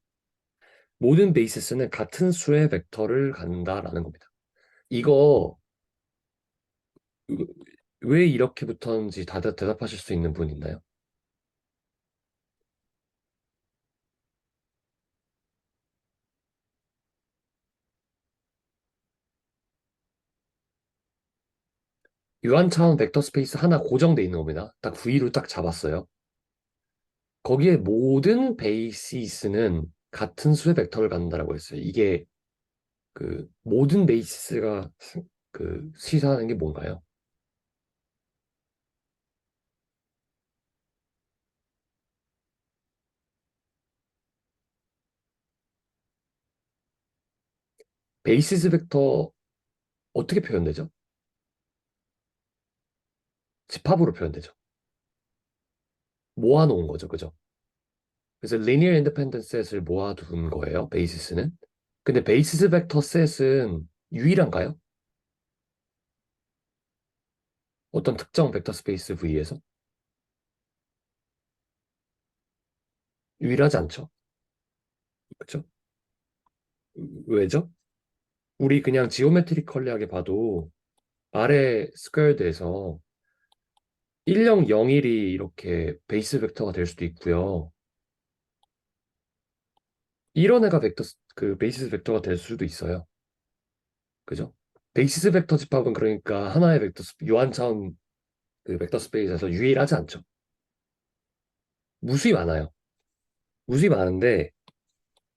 모든 베이시스는 같은 수의 벡터를 갖는다라는 겁니다. 이거 왜 이렇게 붙었는지 다들 대답하실 수 있는 분 있나요? 유한 차원 벡터 스페이스 하나 고정돼 있는 겁니다. 딱 V로 딱 잡았어요. 거기에 모든 베이시스는 같은 수의 벡터를 갖는다라고 했어요. 이게 모든 베이시스가 시사하는 게 뭔가요? 베이시스 벡터 어떻게 표현되죠? 집합으로 표현되죠. 모아놓은 거죠, 그죠? 그래서 linear independent set을 모아둔 거예요, 베이시스는. 근데 베이시스 벡터 셋은 유일한가요? 어떤 특정 벡터 스페이스 V에서 유일하지 않죠. 그렇죠? 왜죠? 우리 그냥 지오메트리컬리하게 봐도 아래 스퀘어드에서 1001이 이렇게 베이스 벡터가 될 수도 있고요. 이런 애가 그 베이시스 벡터가 될 수도 있어요. 그죠? 베이시스 벡터 집합은 그러니까 하나의 유한 차원 그 벡터 스페이스에서 유일하지 않죠. 무수히 많아요. 무수히 많은데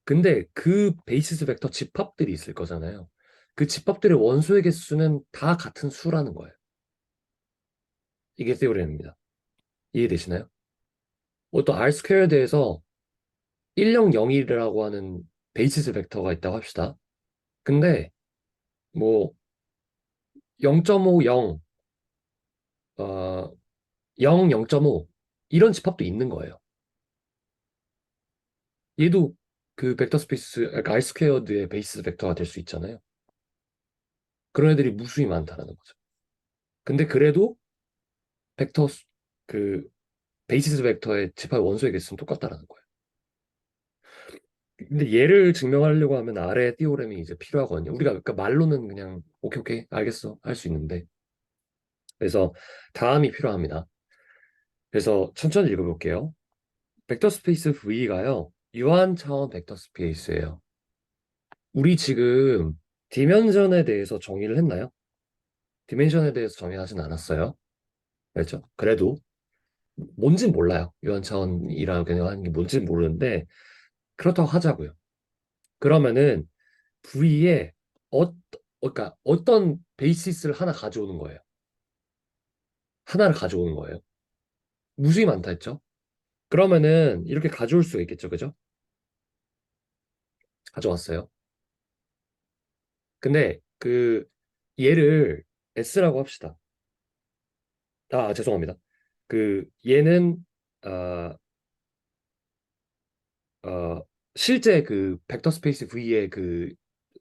근데 그 베이시스 벡터 집합들이 있을 거잖아요. 그 집합들의 원소의 개수는 다 같은 수라는 거예요. 이게 테오리입니다. 이해되시나요? 또 R 스퀘어드에서 1001이라고 하는 베이시스 벡터가 있다고 합시다. 근데 뭐 0.50, 0, 0.5 이런 집합도 있는 거예요. 얘도 그 벡터 스페이스, 그러니까 R 스퀘어드의 베이스 벡터가 될 수 있잖아요. 그런 애들이 무수히 많다라는 거죠. 근데 그래도 벡터 그 베이시스 벡터의 집합 원소의 개수는 똑같다라는 거예요. 근데 얘를 증명하려고 하면 아래 띠오렘이 이제 필요하거든요. 우리가 그러니까 말로는 그냥 오케이 오케이 알겠어 할 수 있는데 그래서 다음이 필요합니다. 그래서 천천히 읽어볼게요. 벡터 스페이스 V가요. 유한 차원 벡터 스페이스예요. 우리 지금 디멘전에 대해서 정의를 했나요? 디멘션에 대해서 정의하진 않았어요. 그렇죠? 그래도 뭔진 몰라요. 유한 차원이라고 하는 게 뭔진 모르는데 그렇다고 하자고요. 그러면은 V에 그러니까 어떤 베이시스를 하나 가져오는 거예요. 하나를 가져오는 거예요. 무수히 많다 했죠? 그러면은 이렇게 가져올 수가 있겠죠, 그죠? 가져왔어요. 근데 그 얘를 S라고 합시다. 죄송합니다. 그 얘는 어, 어, 실제 그 벡터 스페이스 V의 그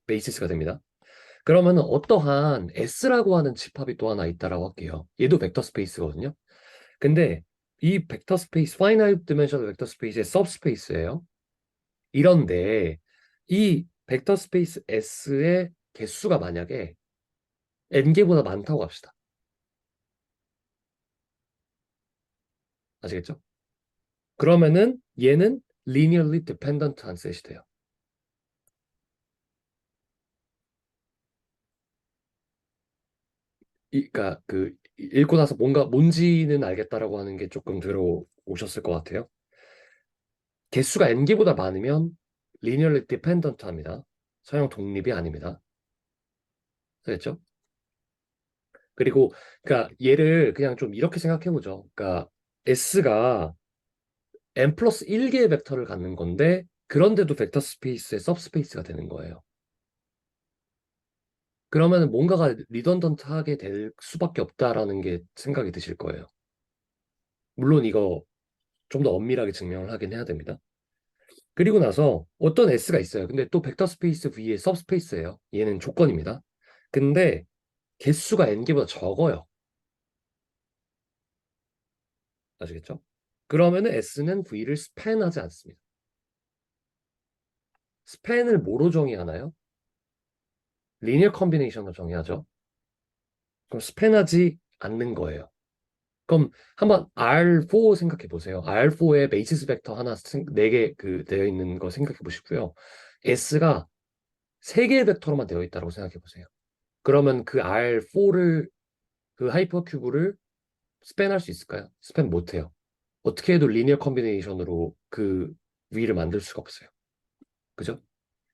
베이시스가 됩니다. 그러면은 어떠한 S라고 하는 집합이 또 하나 있다라고 할게요. 얘도 벡터 스페이스거든요. 근데 이 벡터 스페이스, 파이나이트 디멘셔널 벡터 스페이스의 सब스페이스예요. 이런데 이 벡터 스페이스 S의 개수가 만약에 n개보다 많다고 합시다. 아시겠죠? 그러면은 얘는 linearly dependent 한 셋이 돼요. 그러니까 그 읽고 나서 뭔가 뭔지는 알겠다라고 하는 게 조금 들어오셨을 것 같아요. 개수가 n개보다 많으면 linearly dependent 합니다. 서양 독립이 아닙니다. 아시겠죠? 그리고 그러니까 얘를 그냥 좀 이렇게 생각해 보죠. 그러니까 S가 n 플러스 1개의 벡터를 갖는 건데 그런데도 벡터 스페이스의 सब스페이스가 되는 거예요. 그러면 뭔가가 리던던트하게 될 수밖에 없다라는 게 생각이 드실 거예요. 물론 이거 좀 더 엄밀하게 증명을 하긴 해야 됩니다. 그리고 나서 어떤 S가 있어요. 근데 또 벡터 스페이스 V의 सब스페이스예요. 얘는 조건입니다. 근데 개수가 n개보다 적어요. 아시겠죠? 그러면은 S는 V를 스팬하지 않습니다. 스팬을 뭐로 정의하나요? 리니어 컨비네이션으로 정의하죠. 그럼 스팬하지 않는 거예요. 그럼 한번 R4 생각해 보세요. R4에 베이시스 벡터 하나 4개 그 되어 있는 거 생각해 보시고요. S가 3개의 벡터로만 되어 있다고 생각해 보세요. 그러면 그 R4를 그 하이퍼큐브를 스팬할 수 있을까요? 스팬 못 해요. 어떻게 해도 리니어 컨비네이션으로 그 위를 만들 수가 없어요. 그죠?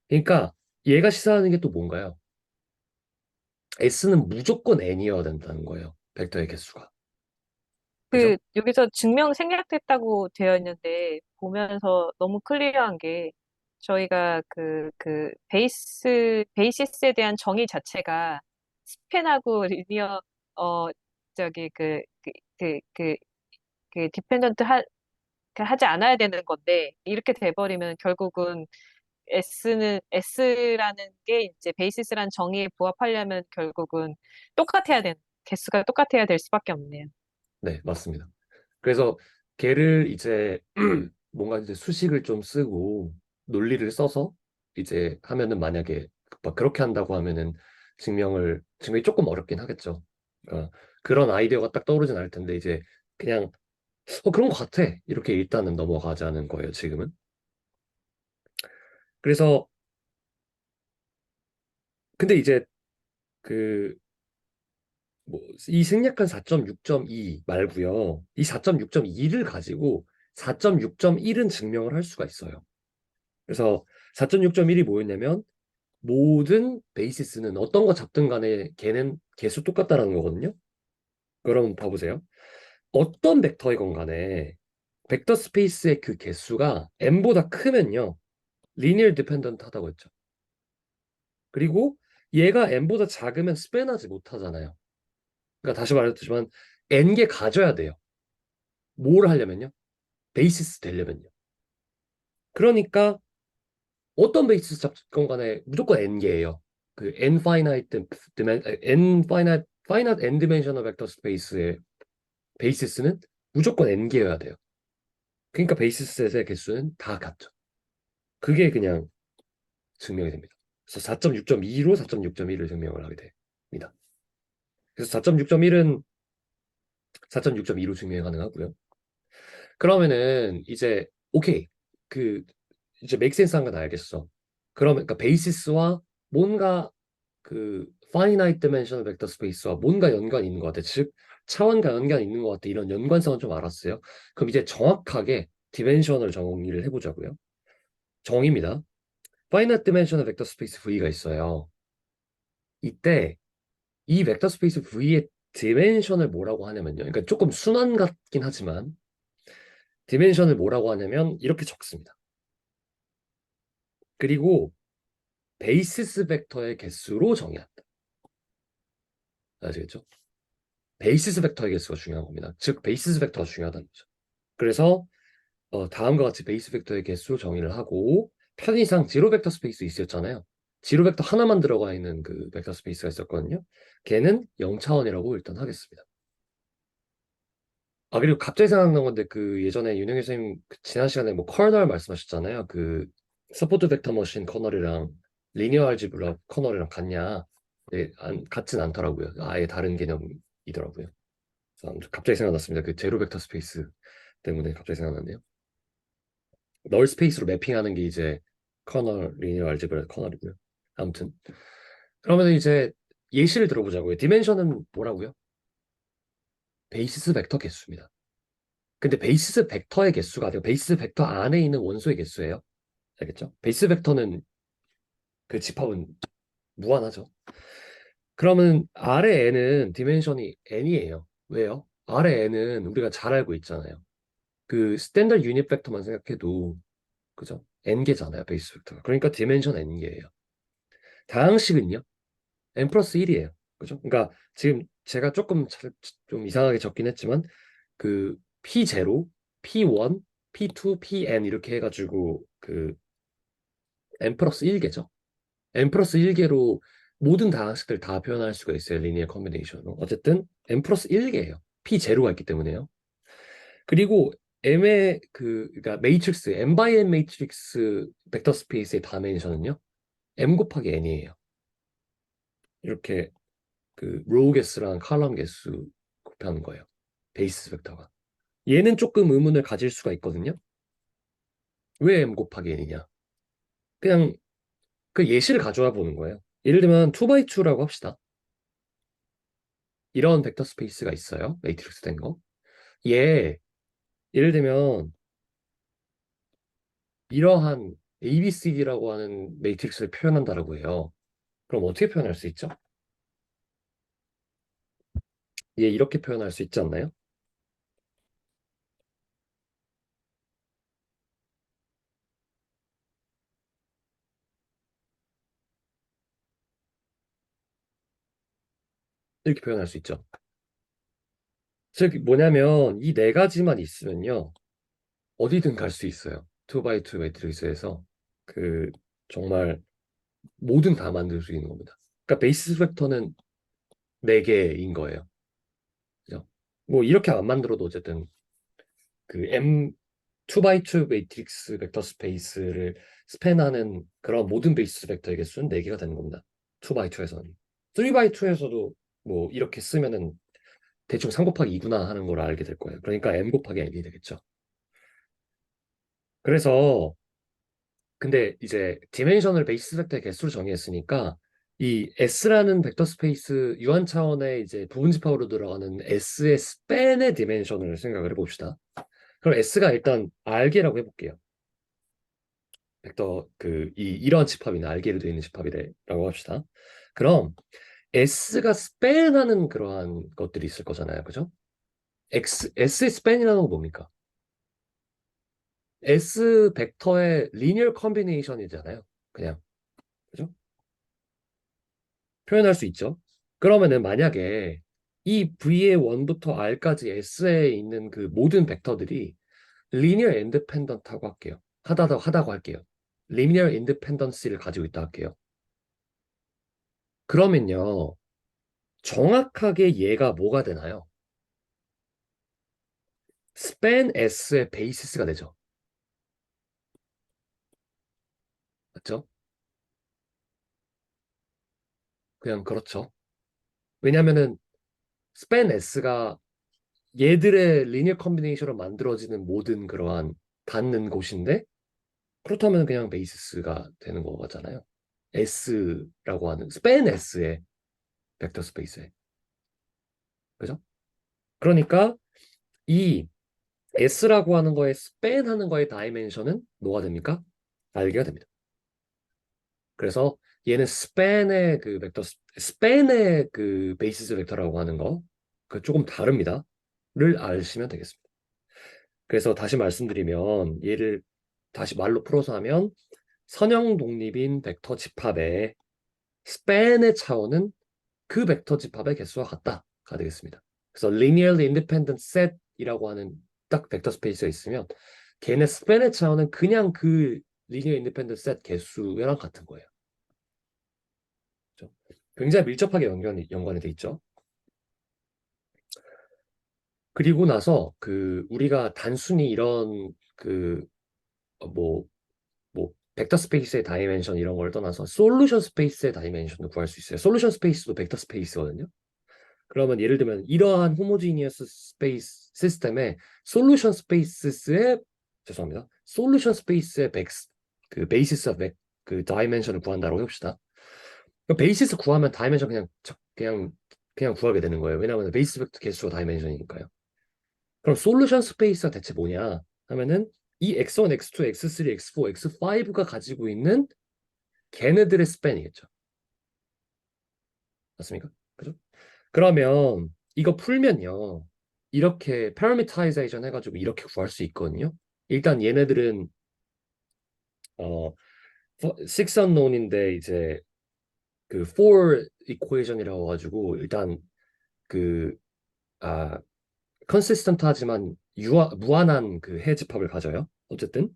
그러니까 얘가 시사하는 게 또 뭔가요? S는 무조건 n이어야 된다는 거예요. 벡터의 개수가. 그죠? 여기서 증명 생략됐다고 되어 있는데, 보면서 너무 클리어한 게, 저희가 베이시스에 대한 정의 자체가 스팬하고 리니어, 어, 저기, 디펜던트 하지 않아야 되는 건데, 이렇게 돼버리면 결국은 S라는 게 이제 베이시스라는 정의에 부합하려면 결국은 똑같아야 되는, 개수가 똑같아야 될 수밖에 없네요. 네, 맞습니다. 그래서 걔를 이제 뭔가 이제 수식을 좀 쓰고 논리를 써서 이제 하면은 만약에 막 그렇게 한다고 하면은 증명이 조금 어렵긴 하겠죠. 그러니까 그런 아이디어가 딱 떠오르진 않을 텐데 이제 그냥 그런 것 같아. 이렇게 일단은 넘어가자는 거예요, 지금은. 그래서 근데 이제 그 뭐 이 생략한 4.6.2 말고요. 이 4.6.2를 가지고 4.6.1은 증명을 할 수가 있어요. 그래서 4.6.1이 뭐였냐면 모든 베이시스는 어떤 거 잡든 간에 걔는 개수 똑같다라는 거거든요. 그럼 봐보세요. 어떤 벡터이건 간에 벡터 스페이스의 그 개수가 n보다 크면요. 리니얼 디펜던트 하다고 했죠. 그리고 얘가 n보다 작으면 스팬하지 못하잖아요. 그러니까 다시 말했지만 n개 가져야 돼요. 뭘 하려면요? 베이시스 되려면요. 그러니까 어떤 베이시스 잡건 간에 무조건 n개예요. 그 n finite n finite n dimensional vector space의 베이시스는 무조건 n개여야 돼요. 그러니까 베이시스의 개수는 다 같죠. 그게 그냥 증명이 됩니다. 그래서 4.6.2로 4.6.1을 증명을 하게 됩니다. 그래서 4.6.1은 4.6.2로 증명이 가능하고요. 그러면은 이제 오케이 그 이제 맥센스한 건 알겠어. 그러면 그러니까 베이시스와 뭔가 그 finite dimensional vector space와 뭔가 연관이 있는 것 같아. 즉 차원과 연관이 있는 것 같아. 이런 연관성은 좀 알았어요. 그럼 이제 정확하게 디멘션을 정의를 해보자고요. 정의입니다. finite dimensional vector space V가 있어요. 이때 이 벡터 스페이스 V의 디멘션을 뭐라고 하냐면요. 그러니까 조금 순환 같긴 하지만 디멘션을 뭐라고 하냐면 이렇게 적습니다. 그리고 베이시스 벡터의 개수로 정의한다. 아시겠죠? 베이시스 벡터의 개수가 중요한 겁니다. 즉 베이시스 벡터가 중요하다는 거죠. 그래서 다음과 같이 베이스 벡터의 개수로 정의를 하고 편의상 지로 벡터 스페이스 있었잖아요. 지로 벡터 하나만 들어가 있는 그 벡터 스페이스가 있었거든요. 걔는 0차원이라고 일단 하겠습니다. 아, 그리고 갑자기 생각난 건데, 그 예전에 윤영희 선생님 그 지난 시간에 뭐 커널 말씀하셨잖아요. 그 서포트 벡터 머신 커널이랑 리니어 알지브라 커널이랑 같냐? 네, 같진 않더라고요. 아예 다른 개념이더라고요. 그래서 아무튼 갑자기 생각났습니다. 그 제로 벡터 스페이스 때문에 갑자기 생각났네요. 널 스페이스로 매핑하는 게 이제 커널, 리니어 알지브라 커널이고요. 아무튼 그러면 이제 예시를 들어보자고요. 디멘션은 뭐라고요? 베이시스 벡터 개수입니다. 근데 베이시스 벡터의 개수가 아니고 베이시스 벡터 안에 있는 원소의 개수예요. 알겠죠? 베이스 벡터는 그 집합은 무한하죠. 그러면 아래 n은 디멘션이 n이에요. 왜요? 아래 n은 우리가 잘 알고 있잖아요. 그 스탠더드 유닛 벡터만 생각해도 그죠? n개잖아요. 베이스 벡터가. 그러니까 디멘션 n개예요. 다항식은요? n 플러스 1이에요. 그죠? 그러니까 지금 제가 좀 이상하게 적긴 했지만 그 P0, P1, P2, Pn 이렇게 해가지고 그 n 플러스 1개죠. n 플러스 1개로 모든 다항식들 다 표현할 수가 있어요. 리니어 컨비네이션으로. 어쨌든 n 플러스 1개예요. P0가 있기 때문에요. 그리고 M의 그러니까 매트릭스, M by N 매트릭스 벡터 스페이스의 다이멘션은요. M 곱하기 N이에요. 이렇게 그 로우 개수랑 칼럼 개수 곱하는 거예요. 베이스 벡터가. 얘는 조금 의문을 가질 수가 있거든요. 왜 M 곱하기 N이냐? 그냥 그 예시를 가져와 보는 거예요. 예를 들면 2x2라고 합시다. 이런 벡터 스페이스가 있어요. 매트릭스 된 거. 얘 예를 들면 이러한 ABCD라고 하는 매트릭스를 표현한다라고 해요. 그럼 어떻게 표현할 수 있죠? 얘 이렇게 표현할 수 있지 않나요? 이렇게 표현할 수 있죠. 즉 뭐냐면 이 네 가지만 있으면요. 어디든 갈 수 있어요. 2x2 매트릭스에서 그 정말 뭐든 다 만들 수 있는 겁니다. 그러니까 베이스 벡터는 네 개인 거예요. 그죠? 뭐 이렇게 안 만들어도 어쨌든 그 M 2x2 매트릭스 벡터 스페이스를 스팬하는 그런 모든 베이스 벡터의 개수는 4개가 되는 겁니다. 2x2에서는. 3x2에서도 뭐 이렇게 쓰면은 대충 3 곱하기 2구나 하는 걸 알게 될 거예요. 그러니까 m 곱하기 n이 되겠죠. 그래서 근데 이제 디멘션을 베이스 벡터의 개수로 정의했으니까 이 S라는 벡터 스페이스 유한 차원의 이제 부분집합으로 들어가는 S의 스팬의 디멘션을 생각을 해봅시다. 그럼 S가 일단 R개라고 해볼게요. 벡터 이런 집합이나 R개로 되어 있는 집합이라고 합시다. 그럼 S가 스팬하는 그러한 것들이 있을 거잖아요. 그죠? S의 스팬이라는 건 뭡니까? S 벡터의 리니어 컨비네이션이잖아요. 그냥. 그죠? 표현할 수 있죠. 그러면은 만약에 이 V의 1부터 R까지 S에 있는 그 모든 벡터들이 리니어 인디펜던트하고 할게요. 하다고 할게요. 리니어 인디펜던스를 가지고 있다 할게요. 그러면요. 정확하게 얘가 뭐가 되나요? 스팬 S의 베이시스가 되죠. 맞죠? 그냥 그렇죠. 왜냐면은 스팬 S가 얘들의 리니어 컨비네이션으로 만들어지는 모든 그러한 닿는 곳인데 그렇다면 그냥 베이시스가 되는 거잖아요. S라고 하는 스팬 S의 벡터 스페이스에. 그죠? 그러니까 이 S라고 하는 거에 스팬 하는 거의 다이멘션은 뭐가 됩니까? 알게가 됩니다. 그래서 얘는 스팬의 그 벡터 스팬의 그 베이시스 벡터라고 하는 거 그 조금 다릅니다.를 아시면 되겠습니다. 그래서 다시 말씀드리면 얘를 다시 말로 풀어서 하면 선형 독립인 벡터 집합의 스팬의 차원은 그 벡터 집합의 개수와 같다가 되겠습니다. 그래서 linearly independent set이라고 하는 딱 벡터 스페이스가 있으면 걔네 스팬의 차원은 그냥 그 linear independent set 개수랑 같은 거예요. 그렇죠? 굉장히 밀접하게 연관이 돼 있죠. 그리고 나서 우리가 단순히 이런 뭐 벡터 스페이스의 다이멘션 이런 걸 떠나서 솔루션 스페이스의 다이멘션도 구할 수 있어요. 솔루션 스페이스도 벡터 스페이스거든요. 그러면 예를 들면 이러한 호모지니어스 스페이스 시스템의 솔루션 스페이스의 죄송합니다. 솔루션 스페이스의 그 베이시스 그 다이멘션을 구한다고 해봅시다. 그 베이시스 구하면 다이멘션 그냥 그냥 구하게 되는 거예요. 왜냐하면 베이스 벡터 개수가 다이멘션이니까요. 그럼 솔루션 스페이스가 대체 뭐냐 하면은 이 x1, x2, x3, x4, x5가 가지고 있는 걔네들의 스팬이겠죠. 맞습니까? 그죠? 그러면 이거 풀면요. 이렇게 parameterization 해가지고 이렇게 구할 수 있거든요. 일단 얘네들은 어 six unknown인데 이제 그 four equation이라고 가지고 일단 그 아 consistent 하지만 무한한 그 해집합을 가져요. 어쨌든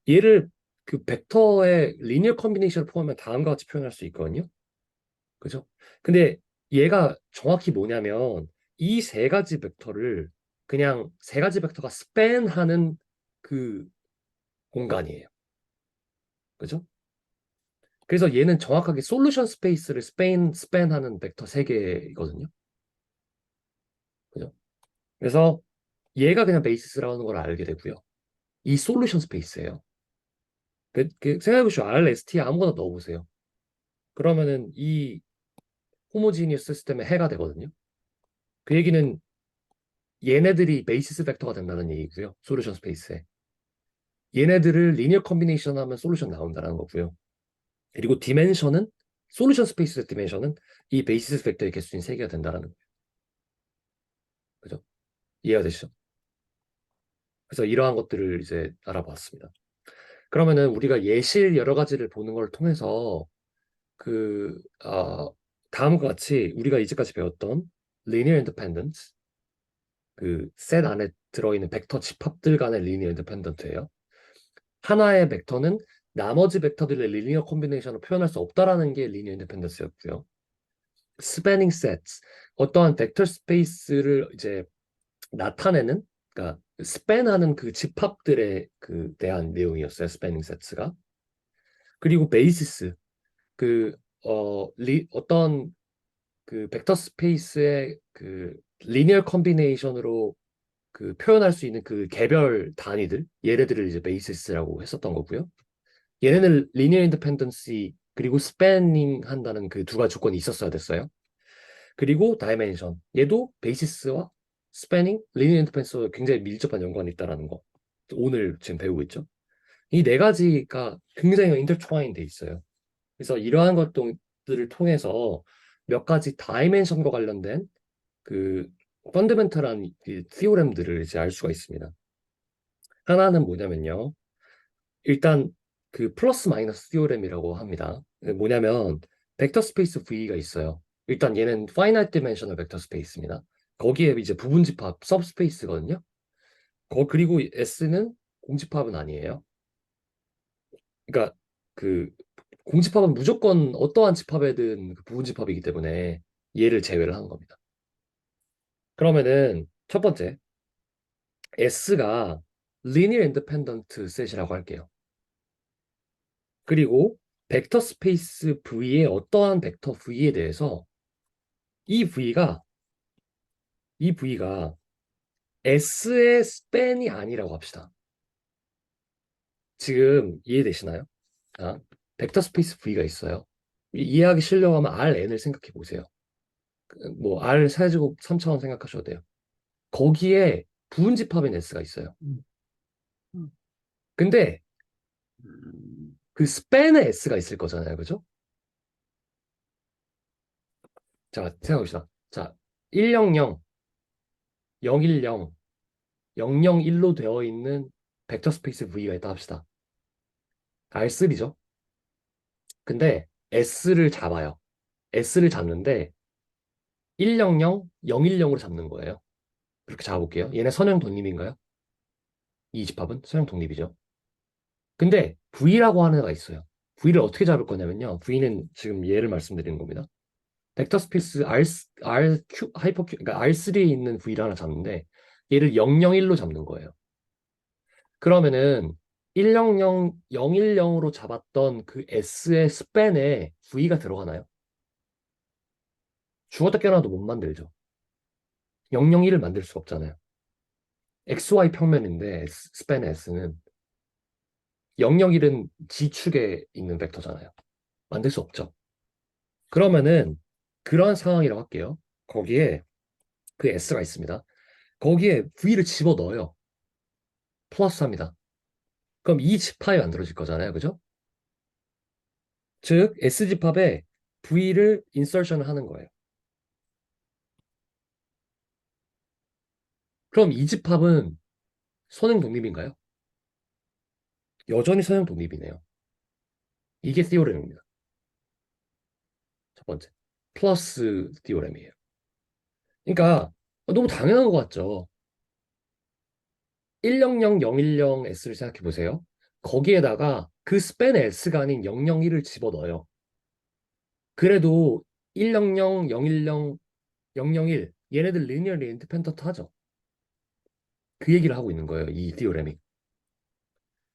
얘를 그 벡터의 리니어 컨비네이션을 포함하면 다음과 같이 표현할 수 있거든요. 그죠? 근데 얘가 정확히 뭐냐면 이 세 가지 벡터를 그냥 세 가지 벡터가 스팬하는 그 공간이에요. 그죠? 그래서 얘는 정확하게 솔루션 스페이스를 스팬하는 벡터 세 개거든요. 그죠? 그래서 얘가 그냥 베이시스라는 걸 알게 되고요. 이 솔루션 스페이스예요. 생각해보시죠. RST 아무거나 넣어보세요. 그러면은 이 호모지니어스 시스템의 해가 되거든요. 그 얘기는 얘네들이 베이시스 벡터가 된다는 얘기고요. 솔루션 스페이스에. 얘네들을 리니어 컨비네이션 하면 솔루션 나온다는 거고요. 그리고 디멘션은 솔루션 스페이스의 디멘션은 이 베이시스 벡터의 개수인 3개가 된다는 거예요. 그죠? 이해가 되시죠? 그래서 이러한 것들을 이제 알아봤습니다. 그러면은 우리가 예실 여러 가지를 보는 걸 통해서 그 다음과 같이 우리가 이제까지 배웠던 linear independence 그 셋 안에 들어있는 벡터 집합들 간의 linear independent예요. 하나의 벡터는 나머지 벡터들의 리니어 콤비네이션을 표현할 수 없다라는 게 리니어 인디펜던스였고요. 스패닝 세트, 어떠한 벡터 스페이스를 이제 나타내는, 그러니까 스팬하는 그 집합들에 대한 내용이었어요. 스패닝 세트가. 그리고 베이시스, 어떤 그 벡터 스페이스의 그 리니어 컨비네이션으로 그 표현할 수 있는 그 개별 단위들, 얘네들을 이제 베이시스라고 했었던 거고요. 얘네는 리니어 인디펜던시 그리고 스패닝 한다는 그 두 가지 조건이 있었어야 됐어요. 그리고 다이멘션, 얘도 베이시스와 스패닝, 리니어 인디펜던스와 굉장히 밀접한 연관이 있다는 거. 오늘 지금 배우고 있죠. 이 네 가지가 굉장히 인터트와인 돼 있어요. 그래서 이러한 것들을 통해서 몇 가지 다이멘션과 관련된 그 펀더멘털한 그 티오렘들을 이제 알 수가 있습니다. 하나는 뭐냐면요. 일단 그 플러스 마이너스 티오렘이라고 합니다. 뭐냐면 벡터 스페이스 V가 있어요. 일단 얘는 파이나이트 디멘셔널 벡터 스페이스입니다. 거기에 이제 부분집합 सब스페이스거든요. 그리고 S는 공집합은 아니에요. 그러니까 그 공집합은 무조건 어떠한 집합에든 그 부분집합이기 때문에 얘를 제외를 한 겁니다. 그러면은 첫 번째 S가 linear independent set이라고 할게요. 그리고 벡터 스페이스 V의 어떠한 벡터 V에 대해서 이 V가 이 V가 S의 스팬이 아니라고 합시다. 지금 이해되시나요? 자, 벡터 스페이스 V가 있어요. 이해하기 쉬려고 하면 Rn을 생각해 보세요. 뭐 R 세제곱 3차원 생각하셔도 돼요. 거기에 부분집합인 S가 있어요. 음. 근데 음. 그 스팬에 S가 있을 거잖아요. 그죠? 자, 생각해봅시다. 자, 100, 010, 001로 되어 있는 벡터 스페이스 V가 있다 합시다. R3죠. 근데 S를 잡아요. S를 잡는데 100, 010으로 잡는 거예요. 그렇게 잡아볼게요. 얘네 선형 독립인가요? 이 집합은 선형 독립이죠. 근데 V라고 하는 애가 있어요. V를 어떻게 잡을 거냐면요. V는 지금 얘를 말씀드리는 겁니다. 벡터 스페이스 RQ, 하이퍼큐, 그러니까 R3에 있는 V를 하나 잡는데 얘를 001로 잡는 거예요. 그러면은 100, 010으로 잡았던 그 S의 스팬에 V가 들어가나요? 죽었다 깨어나도 못 만들죠. 001을 만들 수가 없잖아요. XY 평면인데 스팬의 S는 001은 G축에 있는 벡터잖아요. 만들 수 없죠. 그러면은 그런 상황이라고 할게요. 거기에 그 S가 있습니다. 거기에 V를 집어넣어요. 플러스합니다. 그럼 이 집합이 만들어질 거잖아요. 그죠? 즉 S집합에 V를 인서션을 하는 거예요. 그럼 이 집합은 선행 독립인가요? 여전히 선행 독립이네요. 이게 티오렘입니다. 첫 번째. 플러스 티오렘이에요. 그러니까 너무 당연한 것 같죠. 100, 010 S를 생각해 보세요. 거기에다가 그 스팬의 S가 아닌 001을 집어넣어요. 그래도 100, 010, 001 얘네들 리니어리 인디펜던트 하죠. 그 얘기를 하고 있는 거예요. 이 티오렘이.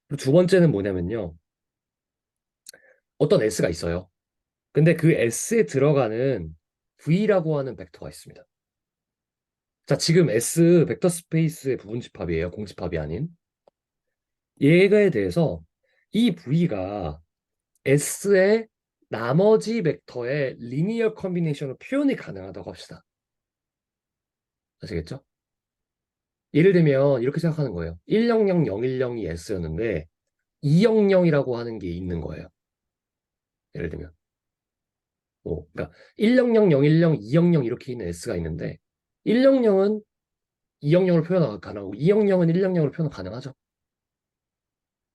그리고 두 번째는 뭐냐면요. 어떤 S가 있어요. 근데 그 S에 들어가는 V라고 하는 벡터가 있습니다. 자, 지금 S 벡터 스페이스의 부분집합이에요. 공집합이 아닌. 얘에 대해서 이 V가 S의 나머지 벡터의 리니어 컨비네이션으로 표현이 가능하다고 합시다. 아시겠죠? 예를 들면 이렇게 생각하는 거예요. 100, 010이 S였는데 200이라고 하는 게 있는 거예요. 예를 들면. 그러니까 100, 010, 200 이렇게 있는 S가 있는데 100은 200으로 표현하기 가능하고 200은 100으로 표현 가능하죠.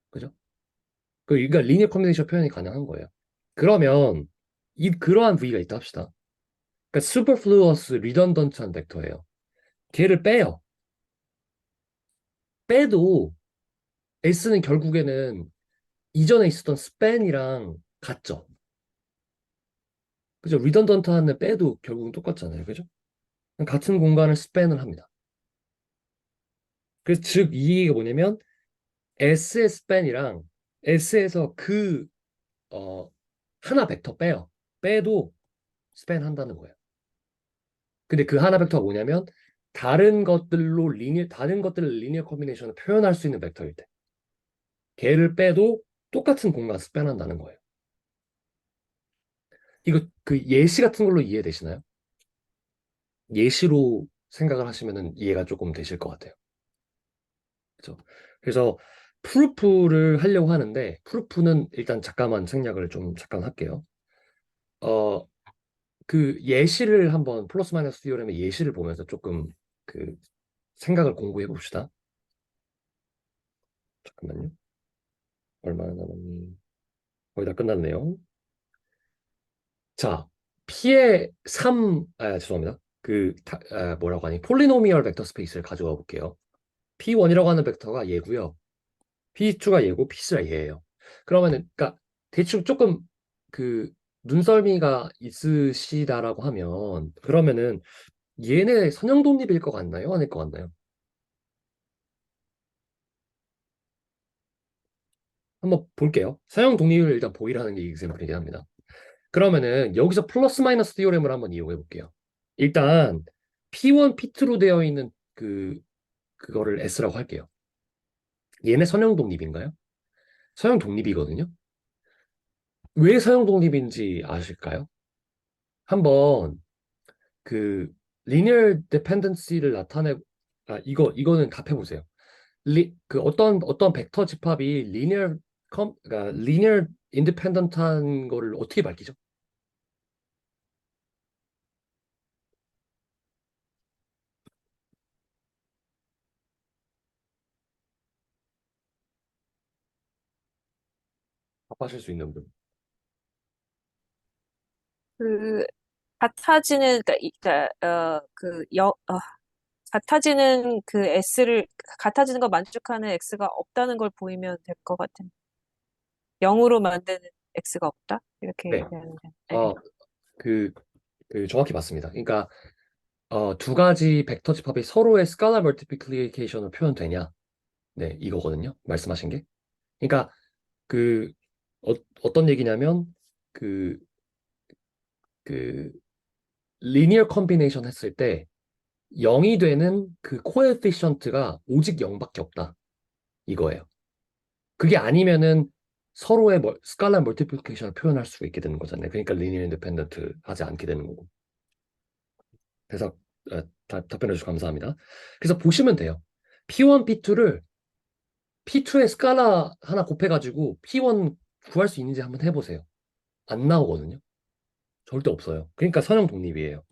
그죠? 그러니까 리니어 컨비네이션 표현이 가능한 거예요. 그러면 그러한 V가 있다 합시다. 그러니까 슈퍼플루어스 리던던트한 벡터예요. 걔를 빼요. 빼도 S는 결국에는 이전에 있었던 스팬이랑 같죠. 그죠? 리던던트한 애 빼도 결국은 똑같잖아요. 그죠? 같은 공간을 스팬을 합니다. 그래서 즉 이 얘기가 뭐냐면 S의 스팬이랑 S에서 어, 하나 벡터 빼요. 빼도 스팬 한다는 거예요. 근데 그 하나 벡터가 뭐냐면 다른 것들을 리니어 커ம்பி네이션을 표현할 수 있는 벡터일 때 걔를 빼도 똑같은 공간을 스팬한다는 거예요. 이거 그 예시 같은 걸로 이해되시나요? 예시로 생각을 하시면은 이해가 조금 되실 것 같아요. 그죠? 그래서 프루프를 하려고 하는데 프루프는 일단 잠깐만 생략을 좀 잠깐 할게요. 어, 그 예시를 한번 플러스 마이너스 디오렘의 예시를 보면서 조금 그 생각을 공부해 봅시다. 잠깐만요. 얼마나 남았니? 거의 다 끝났네요. 자, P의 3, 죄송합니다. 뭐라고 하니? 폴리노미얼 벡터 스페이스를 가져가 볼게요. P1이라고 하는 벡터가 얘고요. P2가 얘고 P3가 얘예요. 그러면은, 그러니까 대충 조금 그 눈썰미가 있으시다라고 하면, 그러면은 얘네 선형 독립일 것 같나요? 아닐 것 같나요? 한번 볼게요. 선형 독립을 일단 보이라는 게 example이긴 합니다. 그러면은 여기서 플러스 마이너스 디오렘을 한번 이용해 볼게요. 일단 P1, P2로 되어 있는 그거를 S라고 할게요. 얘네 선형 독립인가요? 선형 독립이거든요. 왜 선형 독립인지 아실까요? 한번 그 linear dependency를 이거는 답해 보세요. 그 어떤 벡터 집합이 그러니까 linear independent한 거를 어떻게 밝히죠? 답하실 수 있는 분. 그 같아지는 그러니까, 같아지는 그 S를 같아지는 거 만족하는 X가 없다는 걸 보이면 될 것 같은. 0으로 만드는 X가 없다? 이렇게 네. 얘기하는데. 네. 어, 그, 정확히 맞습니다. 그러니까 두 가지 벡터 집합이 서로의 스칼라 멀티플리케이션으로 표현되냐? 네, 이거거든요. 말씀하신 게. 그러니까 그 어떤 얘기냐면 그 그 리니어 컨비네이션 했을 때 0이 되는 그 코에피션트가 오직 0밖에 없다. 이거예요. 그게 아니면은 서로의 스칼라 멀티플리케이션을 표현할 수 있게 되는 거잖아요. 그러니까 리니어 인디펜던트 하지 않게 되는 거고. 그래서 답변해 주셔서 감사합니다. 그래서 보시면 돼요. P1, P2를 P2의 스칼라 하나 곱해가지고 P1 구할 수 있는지 한번 해보세요. 안 나오거든요. 절대 없어요. 그러니까 선형 독립이에요.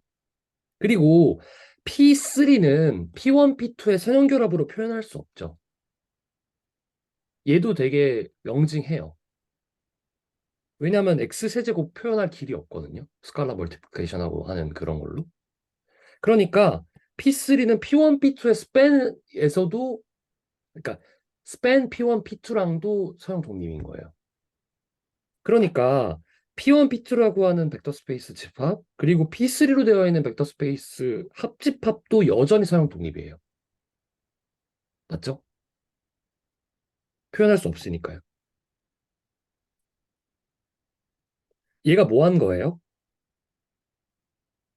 그리고 P3는 P1, P2의 선형결합으로 표현할 수 없죠. 얘도 되게 명징해요. 왜냐하면 X세제곱 표현할 길이 없거든요. 스칼라 멀티플리케이션하고 하는 그런 걸로. 그러니까 P3는 P1, P2의 스팬에서도 그러니까 스팬 P1, P2랑도 서형 독립인 거예요. 그러니까 P1, P2라고 하는 벡터 스페이스 집합 그리고 P3로 되어 있는 벡터 스페이스 합집합도 여전히 서형 독립이에요. 맞죠? 표현할 수 없으니까요. 얘가 뭐 한 거예요?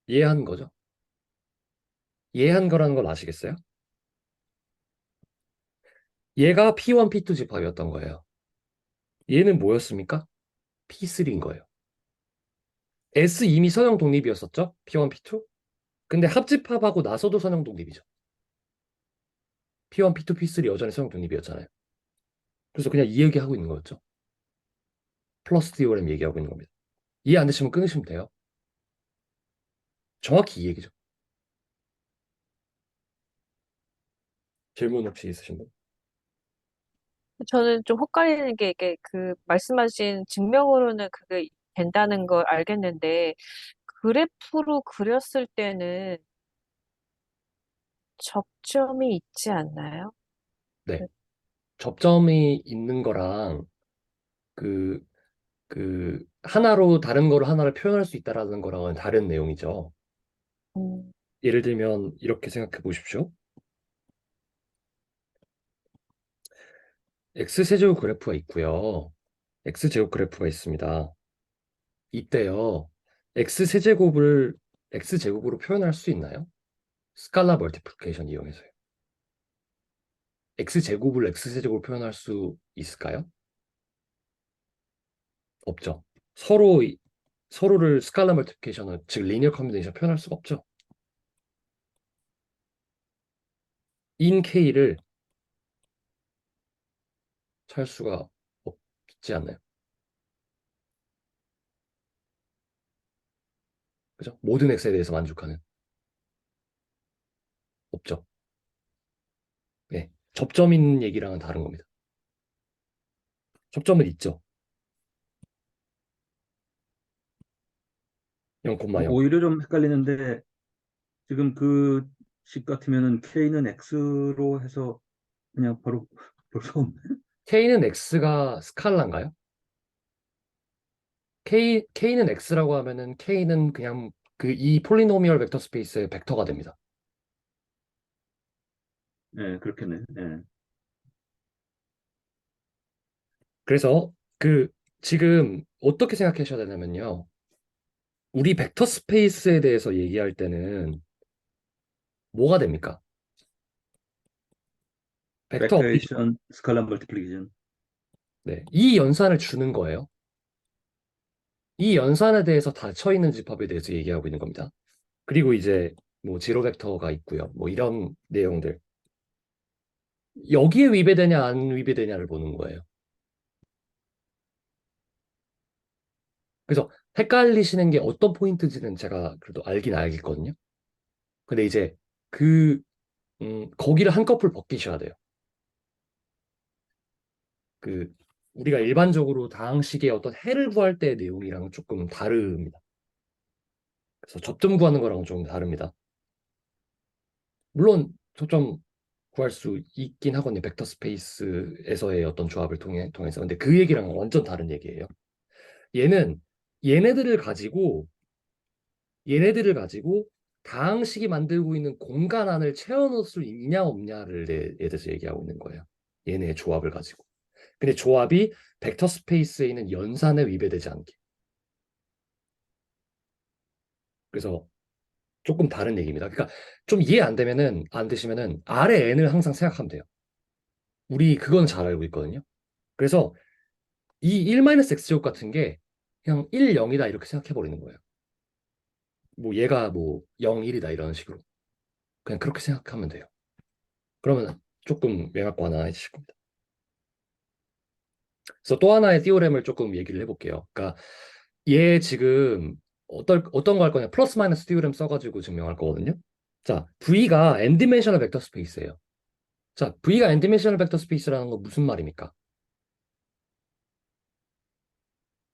이해한 거죠? 이해한 거라는 걸 아시겠어요? 얘가 P1, P2 집합이었던 거예요. 얘는 뭐였습니까? P3인 거예요. S 이미 선형 독립이었었죠? P1, P2? 근데 합집합하고 나서도 선형 독립이죠. P1, P2, P3 여전히 선형 독립이었잖아요. 그래서 그냥 이 얘기하고 있는 거였죠. 플러스 디오렘 얘기하고 있는 겁니다. 이해 안 되시면 끊으시면 돼요. 정확히 이 얘기죠. 질문 혹시 있으신 분? 저는 좀 헛갈리는 게 이게 그 말씀하신 증명으로는 그게 된다는 걸 알겠는데 그래프로 그렸을 때는 접점이 있지 않나요? 네. 접점이 있는 거랑 그, 하나로 다른 거로 하나를 표현할 수 있다라는 거랑은 다른 내용이죠. 음, 예를 들면 이렇게 생각해 보십시오. X세제곱 그래프가 있고요. X제곱 그래프가 있습니다. 이때요. X세제곱을 x제곱으로 표현할 수 있나요? 스칼라 멀티플리케이션 이용해서요. x제곱을 x제곱으로 표현할 수 있을까요? 없죠. 서로를 스칼라 멀티플리케이션은 즉 리니어 컨비네이션 표현할 수가 없죠. in k를 찾을 수가 없지 않나요? 그죠? 모든 x에 대해서 만족하는 없죠. 네. 접점 있는 얘기랑은 다른 겁니다. 접점은 있죠. 0,0. 오히려 좀 헷갈리는데 지금 그 식 같으면은 K는 X로 해서 그냥 바로 벌써 k는 x가 스칼라인가요? k는 x라고 하면은 k는 그냥 그 이 폴리노미얼 벡터 스페이스의 벡터가 됩니다. 예, 그렇겠네. 예. 그래서 지금 어떻게 생각하셔야 되냐면요. 우리 벡터 스페이스에 대해서 얘기할 때는 뭐가 됩니까? 벡터 어디션. 벡터에이션, 스칼라 멀티플리케이션. 네. 이 연산을 주는 거예요. 이 연산에 대해서 닫혀 있는 집합에 대해서 얘기하고 있는 겁니다. 그리고 이제 뭐 지로 벡터가 있고요. 뭐 이런 내용들. 여기에 위배되냐 안 위배되냐를 보는 거예요. 그래서 헷갈리시는 게 어떤 포인트인지는 제가 그래도 알긴 알겠거든요. 근데 이제 그 거기를 한꺼풀 벗기셔야 돼요. 그 우리가 일반적으로 다항식의 어떤 해를 구할 때의 내용이랑 조금 다릅니다. 그래서 접점 구하는 거랑 좀 다릅니다. 물론 초점 구할 수 있긴 하거든요. 벡터 스페이스에서의 어떤 조합을 통해서. 근데 그 얘기랑 완전 다른 얘기예요. 얘는 얘네들을 가지고 얘네들을 가지고 다항식이 만들고 있는 공간 안을 채워넣을 수 있냐 없냐를 대해서 얘기하고 있는 거예요. 얘네의 조합을 가지고. 근데 조합이 벡터 스페이스에 있는 연산에 위배되지 않게. 그래서 조금 다른 얘기입니다. 그러니까 좀 이해 안 되시면은 아래 n을 항상 생각하면 돼요. 우리 그건 잘 알고 있거든요. 그래서 이 1-x제곱 같은 게 그냥 1, 0이다 이렇게 생각해 버리는 거예요. 뭐 얘가 뭐 0, 1이다 이런 식으로. 그냥 그렇게 생각하면 돼요. 그러면 조금 명확관화해지실 겁니다. 그래서 또 하나의 티오렘을 조금 얘기를 해볼게요. 그러니까 얘 지금 어떤 거 할 거냐? 플러스 마이너스 티오렘 써가지고 증명할 거거든요. 자, V가 n 디멘셔널 벡터 스페이스예요. 자, V가 n 디멘셔널 벡터 스페이스라는 건 무슨 말입니까?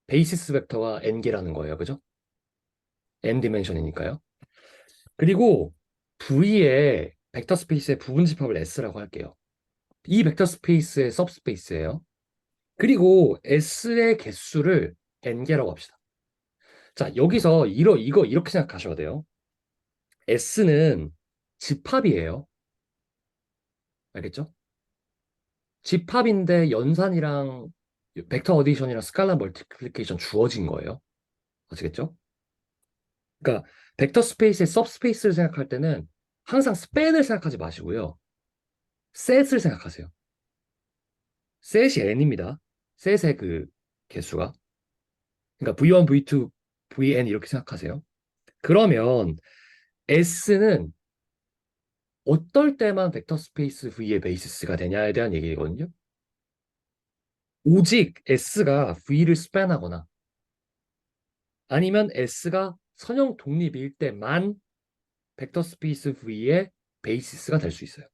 베이시스 벡터가 n개라는 거예요. 그죠? n 디멘션이니까요. 그리고 V의 벡터 스페이스의 부분 집합을 S라고 할게요. 이 벡터 스페이스의 सब스페이스예요. 그리고 S의 개수를 n개라고 합시다. 자, 여기서 이거 이렇게 생각하셔야 돼요. S는 집합이에요. 알겠죠? 집합인데 연산이랑 벡터 어디션이랑 스칼라 멀티플리케이션 주어진 거예요. 아시겠죠? 그러니까 벡터 스페이스의 सब스페이스를 생각할 때는 항상 스팬을 생각하지 마시고요. 셋을 생각하세요. 셋이 n입니다. 셋의 그 개수가. 그러니까 V1, V2, Vn 이렇게 생각하세요. 그러면 S는 어떨 때만 벡터 스페이스 V의 베이시스가 되냐에 대한 얘기거든요. 오직 S가 V를 스팬하거나 아니면 S가 선형 독립일 때만 벡터 스페이스 V의 베이시스가 될 수 있어요.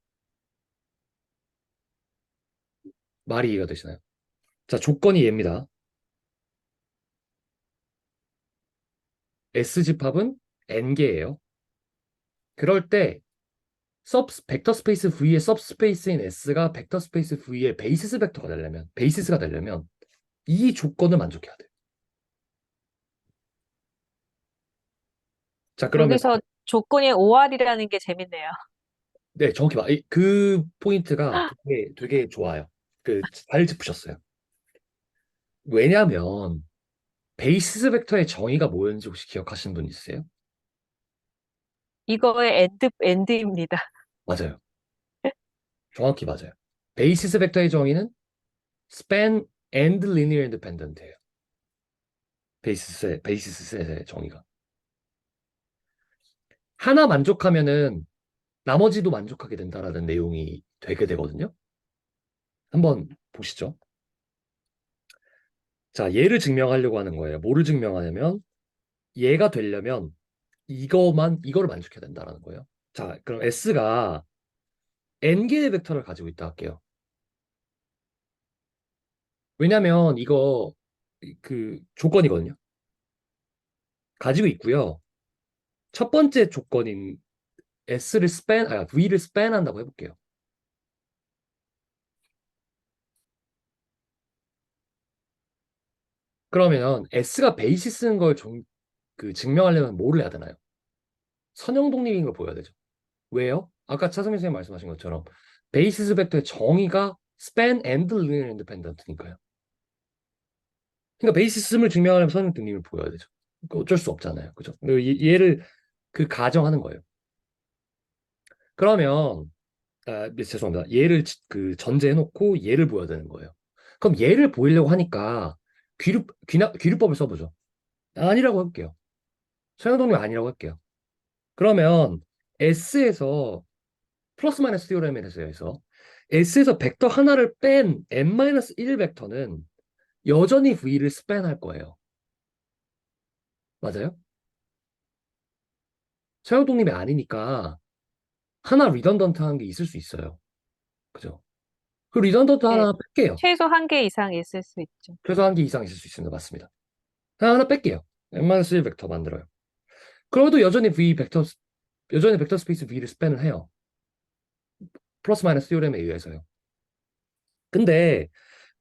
말이 이해가 되시나요? 자, 조건이 얘입니다. S집합은 n개예요. 그럴 때 벡터 스페이스 V의 सब스페이스인 S가 벡터 스페이스 V의 베이시스가 되려면 이 조건을 만족해야 돼요. 자, 그러면 여기서 조건이 OR이라는 게 재밌네요. 네, 정확히 그 포인트가 되게 좋아요. 잘 짚으셨어요. 왜냐하면 베이시스 벡터의 정의가 뭐였는지 혹시 기억하시는 분 있으세요? 이거의 엔드입니다. 맞아요. 정확히 맞아요. 베이시스 벡터의 정의는 span and linear independent예요. 베이시스 셋의 정의가. 하나 만족하면은 나머지도 만족하게 된다라는 내용이 되게 되거든요. 한번 보시죠. 자, 얘를 증명하려고 하는 거예요. 뭐를 증명하냐면 얘가 되려면 이거를 만족해야 된다라는 거예요. 자, 그럼 S가 n개의 벡터를 가지고 있다 할게요. 왜냐면 이거 그 조건이거든요. 가지고 있고요. 첫 번째 조건인 V를 span 한다고 해볼게요. 그러면 S가 베이시스인 걸 증명하려면 뭐를 해야 되나요? 선형 독립인 걸 보여야 되죠. 왜요? 아까 차승민 선생님 말씀하신 것처럼 베이시스 벡터의 정의가 span and linear independent니까요. 그러니까 베이시스를 증명하려면 선형 독립을 보여야 되죠. 그러니까 어쩔 수 없잖아요. 그죠? 얘를 가정하는 거예요. 그러면 죄송합니다. 얘를 전제해놓고 얘를 보여야 되는 거예요. 그럼 얘를 보이려고 하니까 귀류법을 써보죠. 아니라고 할게요. 서양동립 아니라고 할게요. 그러면 S에서 플러스 마이너스 티오렘에서 S에서 벡터 하나를 뺀 n-1 벡터는 여전히 V를 스팬할 거예요. 맞아요? 서양독립이 아니니까 하나 리던던트한 게 있을 수 있어요. 그죠? 그 리던던트 네, 하나 뺄게요. 최소 한 개 이상 있을 수 있죠. 최소 한 개 이상 있을 수 있습니다. 맞습니다. 하나 뺄게요. n-1 벡터 만들어요. 그래도 여전히 벡터 스페이스 V를 스팬을 해요. 플러스 마이너스 티오렘에 의해서요. 근데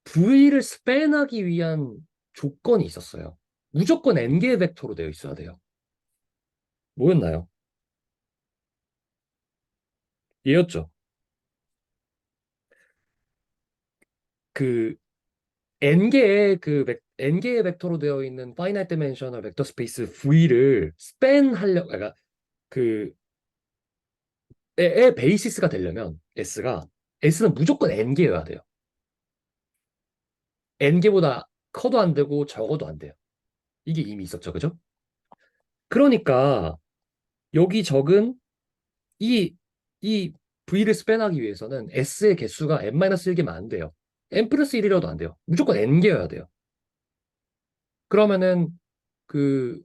V를 스팬하기 위한 조건이 있었어요. 무조건 n개의 벡터로 되어 있어야 돼요. 뭐였나요? 얘였죠. 그 n개의 벡터로 되어 있는 finite dimensional 벡터 스페이스 V를 그러니까 그 의 베이시스가 되려면 S는 무조건 n개여야 돼요. n개보다 커도 안 되고 적어도 안 돼요. 이게 이미 있었죠, 그죠? 그러니까 여기 적은 이 이 V를 스팬하기 위해서는 S의 개수가 n-1개면 안 돼요. n 플러스 1이라도 안 돼요. 무조건 n개여야 돼요. 그러면은 그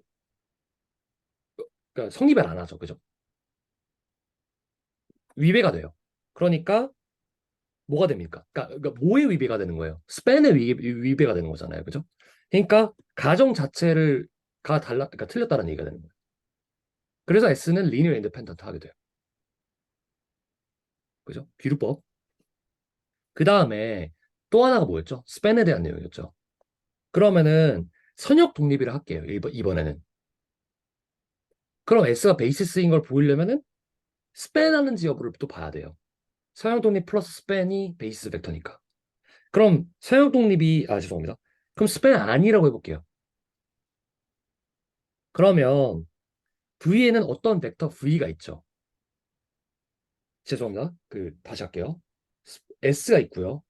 그러니까 성립을 안 하죠, 그죠? 위배가 돼요. 그러니까 뭐가 됩니까? 그러니까 뭐의 위배가 되는 거예요? 스팬의 위배가 되는 거잖아요, 그죠? 그러니까 가정 자체를 그러니까 틀렸다는 얘기가 되는 거예요. 그래서 S는 리니어 인디펜던트 하게 돼요. 그죠? 귀류법. 그 다음에 또 하나가 뭐였죠? 스팬에 대한 내용이었죠. 그러면은 선역 독립이라 할게요. 이번에는. 그럼 S가 베이시스인 걸 보이려면은 스팬하는지 여부를 또 봐야 돼요. 서형 독립 플러스 스팬이 베이시스 벡터니까. 그럼 서형 독립이 죄송합니다. 그럼 스팬 아니라고 해볼게요. 그러면 V에는 어떤 벡터 V가 있죠. 죄송합니다. 다시 할게요. S가 있고요.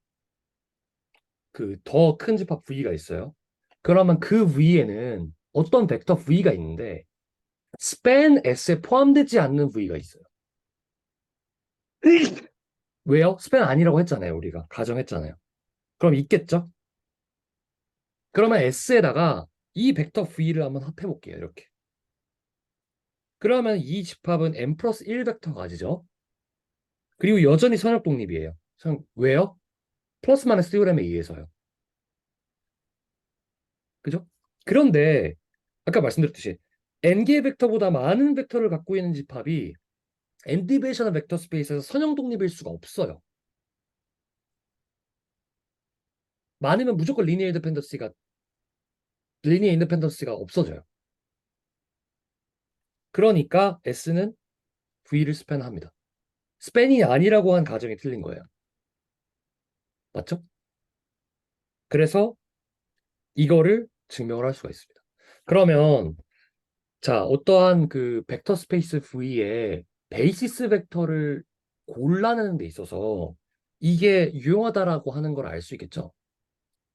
더 큰 집합 V가 있어요. 그러면 그 위에는 어떤 벡터 V가 있는데 span S에 포함되지 않는 V가 있어요. 왜요? span 아니라고 했잖아요. 우리가 가정했잖아요. 그럼 있겠죠? 그러면 S에다가 이 벡터 V를 한번 합해볼게요. 이렇게. 그러면 이 집합은 n 플러스 1 벡터 가지죠. 그리고 여전히 선역 독립이에요. 왜요? 플러스 마이너스 티오렘에 의해서요. 그죠? 그런데 아까 말씀드렸듯이 n개의 벡터보다 많은 벡터를 갖고 있는 집합이 n 디베이셔널 벡터 스페이스에서 선형 독립일 수가 없어요. 많으면 무조건 리니어 인디펜던스가 없어져요. 그러니까 S는 V를 스팬합니다. 스팬이 아니라고 한 가정이 틀린 거예요. 맞죠? 그래서 이거를 증명을 할 수가 있습니다. 그러면 자, 어떠한 그 벡터 스페이스 V에 베이시스 벡터를 골라내는 데 있어서 이게 유용하다라고 하는 걸 알 수 있겠죠?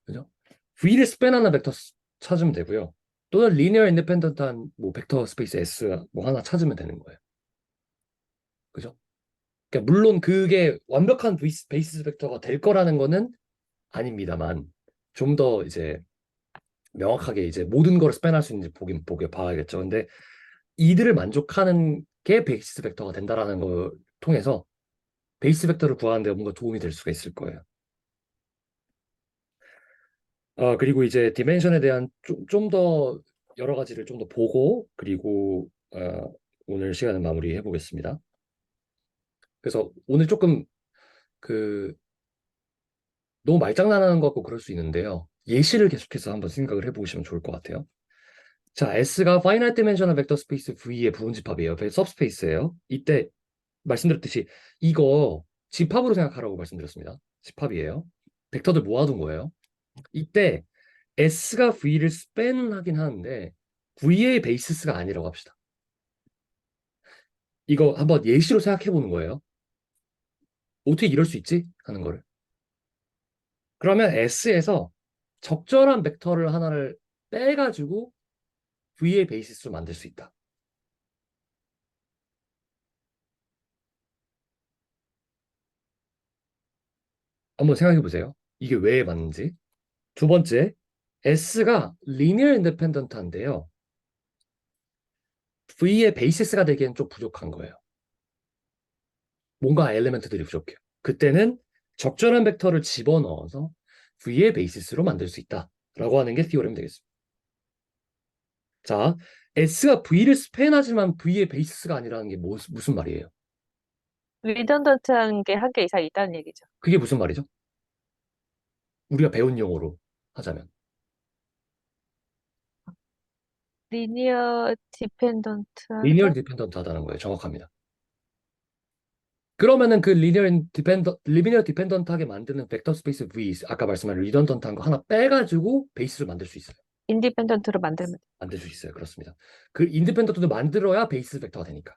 그죠? V를 스팬하는 벡터 찾으면 되고요. 또는 리니어 인디펜던트한 뭐 벡터 스페이스 S 뭐 하나 찾으면 되는 거예요. 그죠? 그러니까 물론 그게 완벽한 베이시스 벡터가 될 거라는 거는 아닙니다만 좀 더 이제 명확하게 이제 모든 걸 스팬할 수 있는지 보게 봐야겠죠. 근데 이들을 만족하는 게 베이시스 벡터가 된다라는 걸 통해서 베이스 벡터를 구하는 데 뭔가 도움이 될 수가 있을 거예요. 그리고 이제 디멘션에 대한 좀 더 여러 가지를 좀 더 보고 그리고 오늘 시간을 마무리해 보겠습니다. 그래서 오늘 조금 그 너무 말장난하는 것 같고 그럴 수 있는데요. 예시를 계속해서 한번 생각을 해보시면 좋을 것 같아요. 자, S가 파이나이트 디멘셔널 벡터 스페이스 V의 부분 집합이에요. सब스페이스예요. 이때 말씀드렸듯이 이거 집합으로 생각하라고 말씀드렸습니다. 집합이에요. 벡터들 모아둔 거예요. 이때 S가 V를 스팬은 하긴 하는데 V의 베이시스가 아니라고 합시다. 이거 한번 예시로 생각해 보는 거예요. 어떻게 이럴 수 있지? 하는 거를. 그러면 S에서 적절한 벡터를 하나를 빼가지고 V의 베이시스로 만들 수 있다. 한번 생각해 보세요. 이게 왜 맞는지. 두 번째, S가 리니어 인디펜던트한데요. V의 베이시스가 되기엔 좀 부족한 거예요. 뭔가 엘리멘트들이 부족해요. 그때는 적절한 벡터를 집어넣어서 V의 베이시스로 만들 수 있다라고 하는 게 티오렘이 되겠습니다. 자, S가 V를 스팬하지만 V의 베이시스가 아니라는 게 무슨 말이에요? 리던던트한 게 한 개 이상 있다는 얘기죠. 그게 무슨 말이죠? 우리가 배운 용어로 하자면 리니어 디펜던트하다? 리니어 디펜던트하다는 거예요. 정확합니다. 그러면은 그 리니어 디펜던트하게 만드는 벡터 스페이스 V 아까 말씀한 리던던트한 거 하나 빼가지고 베이스를 만들 수 있어요. 인디펜던트로 만들면 돼. 만들 수 있어요. 그렇습니다. 그 인디펜던트도 만들어야 베이스 벡터가 되니까.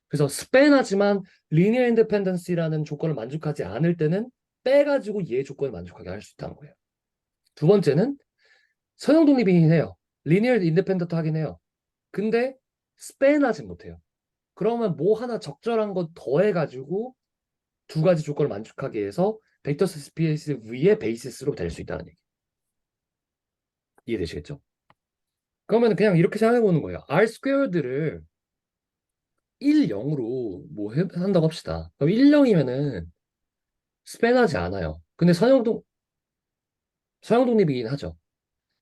그래서 스팬하지만 리니어 인디펜던스라는 조건을 만족하지 않을 때는 빼가지고 얘 조건을 만족하게 할 수 있다는 거예요. 두 번째는 선형 독립이긴 해요. 리니어 인디펜던트 하긴 해요. 근데 스팬하지 못해요. 그러면 뭐 하나 적절한 거 더해가지고 두 가지 조건을 만족하게 해서 벡터 스페이스 V의 베이시스로 될 수 있다는 얘기. 이해되시겠죠? 그러면 그냥 이렇게 생각해 보는 거예요. R 스퀘어드를 1, 0으로 뭐 한다고 합시다. 그럼 1, 0이면은 스팬하지 않아요. 근데 선형 독립이긴 하죠.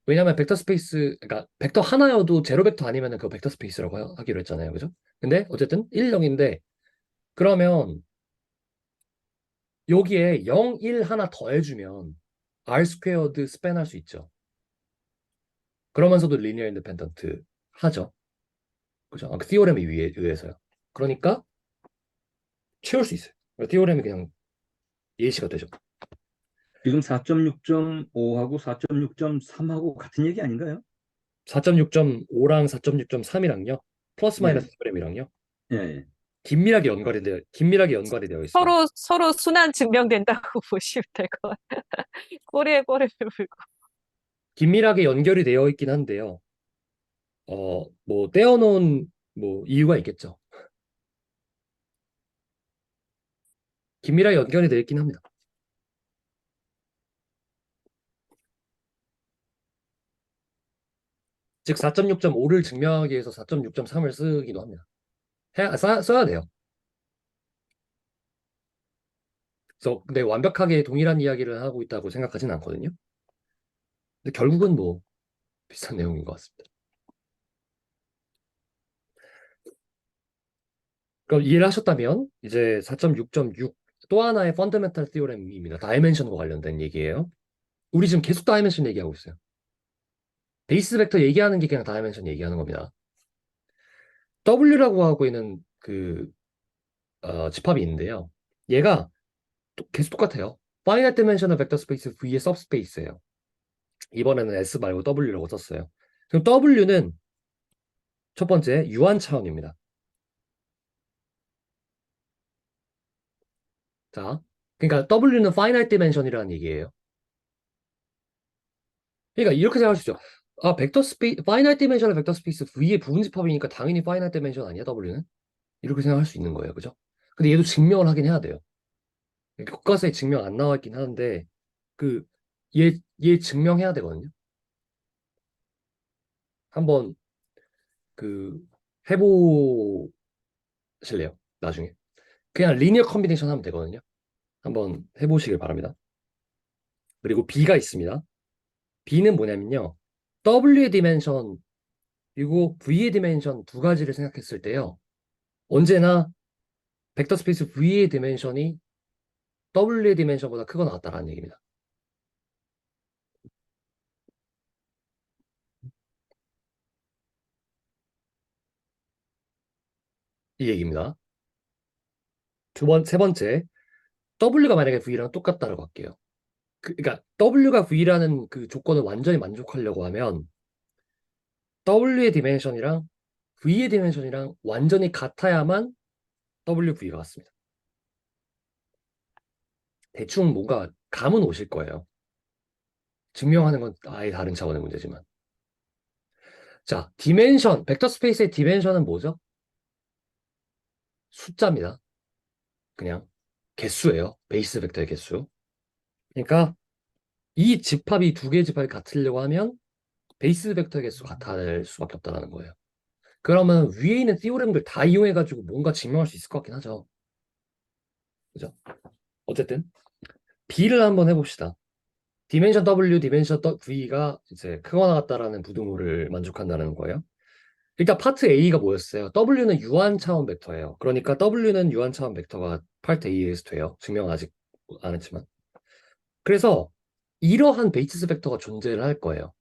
왜냐하면 벡터 스페이스, 그러니까 벡터 하나여도 제로 벡터 아니면은 그거 벡터 스페이스라고 하기로 했잖아요. 그죠? 근데 어쨌든 1, 0인데 그러면 여기에 0, 1 하나 더해주면 R 스퀘어드 스팬할 수 있죠. 그러면서도 리니어 인디펜던트 하죠. 그죠? 그 티오렘에 의해서요. 그러니까 채울 수 있어요. 티오렘이 그냥 예시가 되죠. 지금 4.6.5하고 4.6.3하고 같은 얘기 아닌가요? 4.6.5랑 4.6.3이랑요. 플러스 예, 마이너스 티오렘이랑요. 예, 예. 긴밀하게 연관이 되어 있어요. 서로 순환 증명된다고 보시면 될 것 같아요. 꼬리에 꼬리를 물고. 긴밀하게 연결이 되어 있긴 한데요. 뭐 떼어놓은 뭐 이유가 있겠죠. 긴밀하게 연결이 되어 있긴 합니다. 즉 4.6.5를 증명하기 위해서 4.6.3을 쓰기도 합니다. 써야 돼요. 그래서 근데 완벽하게 동일한 이야기를 하고 있다고 생각하지는 않거든요. 근데 결국은 뭐 비슷한 내용인 것 같습니다. 그럼 이해를 하셨다면 이제 4.6.6 또 하나의 펀더멘탈 티오렘입니다. 다이멘션과 관련된 얘기예요. 우리 지금 계속 다이멘션 얘기하고 있어요. 베이스 벡터 얘기하는 게 그냥 다이멘션 얘기하는 겁니다. W라고 하고 있는 그 집합이 있는데요. 얘가 계속 똑같아요. 파이널 디멘셔널 벡터 스페이스 V의 सब스페이스예요. 이번에는 S 말고 W라고 썼어요. 그럼 W는 첫 번째, 유한 차원입니다. 자, 그러니까 W는 finite dimension이라는 얘기예요. 그러니까 이렇게 생각할 수 있죠. 아, 벡터 스페이스, finite dimension의 벡터 스페이스 V의 부분집합이니까 당연히 finite dimension 아니야, W는? 이렇게 생각할 수 있는 거예요. 그죠? 근데 얘도 증명을 하긴 해야 돼요. 교과서에 증명 안 나와 있긴 하는데, 그, 얘 증명해야 되거든요. 한번, 그, 해보실래요? 나중에. 그냥 리니어 컨비네이션 하면 되거든요. 한번 해보시길 바랍니다. 그리고 B가 있습니다. B는 뭐냐면요. W의 디멘션, 그리고 V의 디멘션 두 가지를 생각했을 때요. 언제나 벡터 스페이스 V의 디멘션이 W의 디멘션보다 크거나 같다라는 얘기입니다. 이 얘기입니다. 세 번째, W가 만약에 V랑 똑같다라고 할게요. 그러니까 W가 V라는 그 조건을 완전히 만족하려고 하면 W의 디멘션이랑 V의 디멘션이랑 완전히 같아야만 WV가 같습니다. 대충 뭔가 감은 오실 거예요. 증명하는 건 아예 다른 차원의 문제지만. 자, 디멘션, 벡터 스페이스의 디멘션은 뭐죠? 숫자입니다. 그냥 개수예요. 베이스 벡터의 개수. 그러니까 이 집합이 두 개의 집합이 같으려고 하면 베이스 벡터의 개수가 같을 수밖에 없다는 거예요. 그러면 위에 있는 띠오렘들 다 이용해가지고 뭔가 증명할 수 있을 것 같긴 하죠. 그죠? 어쨌든 B를 한번 해봅시다. 디멘션 W, 디멘션 V가 이제 크거나 같다라는 부등호를 만족한다는 거예요. 일단 파트 A가 뭐였어요? W는 유한 차원 벡터예요. 그러니까 W는 유한 차원 벡터가 파트 A에서 돼요. 증명은 아직 안 했지만. 그래서 이러한 베이시스 벡터가 존재를 할 거예요.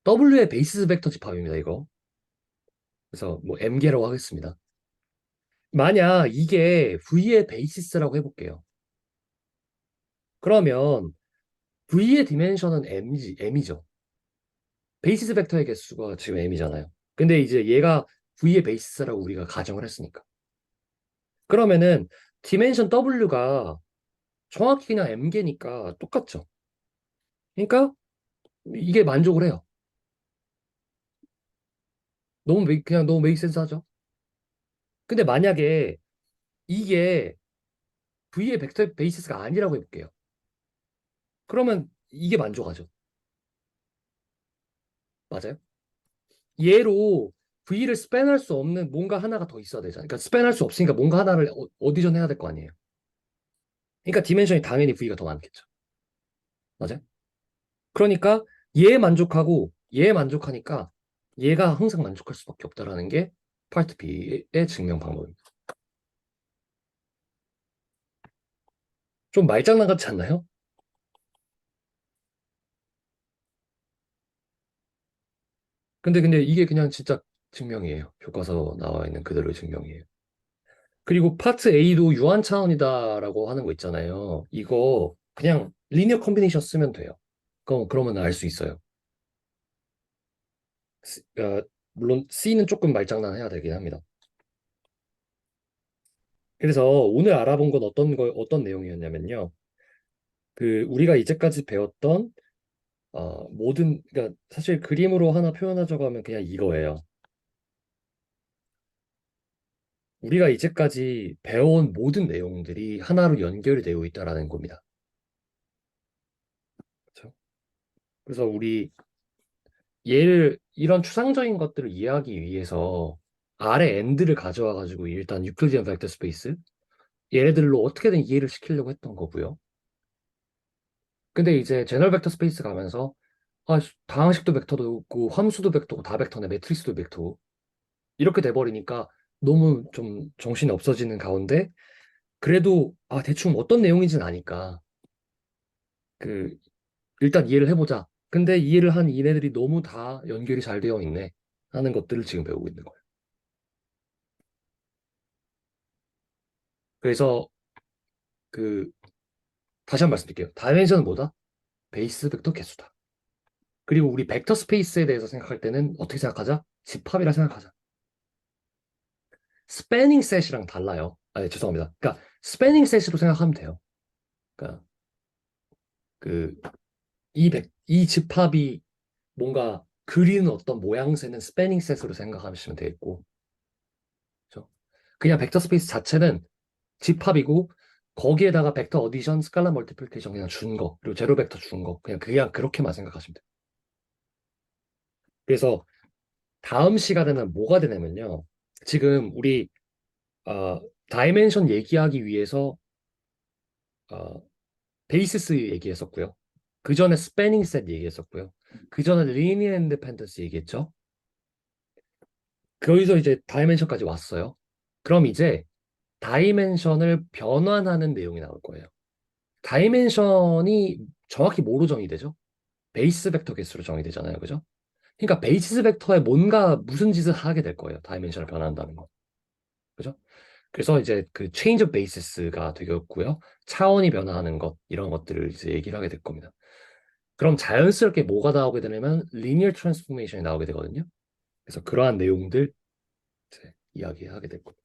W의 베이시스 벡터 집합입니다, 이거. 그래서 뭐 M개라고 하겠습니다. 만약 이게 V의 베이시스라고 해볼게요. 그러면 V의 디멘션은 M이죠. 베이시스 벡터의 개수가 지금 M이잖아요. 근데 이제 얘가 V의 베이시스라고 우리가 가정을 했으니까. 그러면은 디멘션 W가 정확히 그냥 M개니까 똑같죠. 그러니까 이게 만족을 해요. 그냥 너무 메이크 센스 하죠. 근데 만약에 이게 V의 벡터 베이시스가 아니라고 해볼게요. 그러면 이게 만족하죠. 맞아요? 얘로 V를 스팬할 수 없는 뭔가 하나가 더 있어야 되잖아요. 그러니까 스팬할 수 없으니까 뭔가 하나를 오디션 해야 될 거 아니에요. 그러니까 디멘션이 당연히 V가 더 많겠죠. 맞아요? 그러니까 얘 만족하고 얘 만족하니까 얘가 항상 만족할 수밖에 없다라는 게 파트 B의 증명 방법입니다. 좀 말장난 같지 않나요? 근데 이게 그냥 진짜 증명이에요. 교과서 나와 있는 그대로의 증명이에요. 그리고 파트 A도 유한 차원이다라고 하는 거 있잖아요. 이거 그냥 리니어 컨비네이션 쓰면 돼요. 그러면 알 수 있어요. 물론 C는 조금 말장난 해야 되긴 합니다. 그래서 오늘 알아본 건 어떤 내용이었냐면요. 그 우리가 이제까지 배웠던 그러니까 사실 그림으로 하나 표현하자고 하면 그냥 이거예요. 우리가 이제까지 배워온 모든 내용들이 하나로 연결이 되어 있다라는 겁니다. 그렇죠? 그래서 우리 이런 추상적인 것들을 이해하기 위해서 아래 엔드를 가져와 가지고 일단 유클리디안 벡터 스페이스 얘네들로 어떻게든 이해를 시키려고 했던 거고요. 근데 이제 제너럴 벡터 스페이스 가면서 다항식도 벡터도 있고 함수도 벡터고 다 벡터네 매트리스도 벡터고 이렇게 돼버리니까 너무 좀 정신이 없어지는 가운데 그래도 대충 어떤 내용인지는 아니까 그 일단 이해를 해보자. 근데 이해를 한 얘네들이 너무 다 연결이 잘 되어 있네 하는 것들을 지금 배우고 있는 거예요. 그래서 그 다시 한 번 말씀드릴게요. 다이멘션은 뭐다? 베이스 벡터 개수다. 그리고 우리 벡터 스페이스에 대해서 생각할 때는 어떻게 생각하자? 집합이라 생각하자. 스패닝 셋이랑 달라요. 아니, 죄송합니다. 그러니까 스패닝 셋으로 생각하면 돼요. 그러니까 그 이 집합이 뭔가 그리는 어떤 모양새는 스패닝 셋으로 생각하시면 되겠고, 그죠? 그냥 벡터 스페이스 자체는 집합이고 거기에다가 벡터 어디션, 스칼라 멀티플리케이션 그냥 준 거, 그리고 제로 벡터 준 거, 그냥 그렇게만 생각하시면 돼요. 그래서 다음 시간에는 뭐가 되냐면요. 지금 우리 다이멘션 얘기하기 위해서 어, 베이시스 얘기했었고요. 그 전에 스패닝 셋 얘기했었고요. 그 전에 리니어 인디펜던스 얘기했죠. 거기서 이제 다이멘션까지 왔어요. 그럼 이제 다이멘션을 변환하는 내용이 나올 거예요. 다이멘션이 정확히 뭐로 정의되죠? 베이스 벡터 개수로 정의되잖아요. 그죠? 그러니까 베이스 벡터에 뭔가 무슨 짓을 하게 될 거예요. 다이멘션을 변환한다는 거. 그죠? 그래서 이제 그 change of basis가 되겠고요. 차원이 변화하는 것, 이런 것들을 이제 얘기를 하게 될 겁니다. 그럼 자연스럽게 뭐가 나오게 되냐면 linear transformation이 나오게 되거든요. 그래서 그러한 내용들 이제 이야기하게 될 겁니다.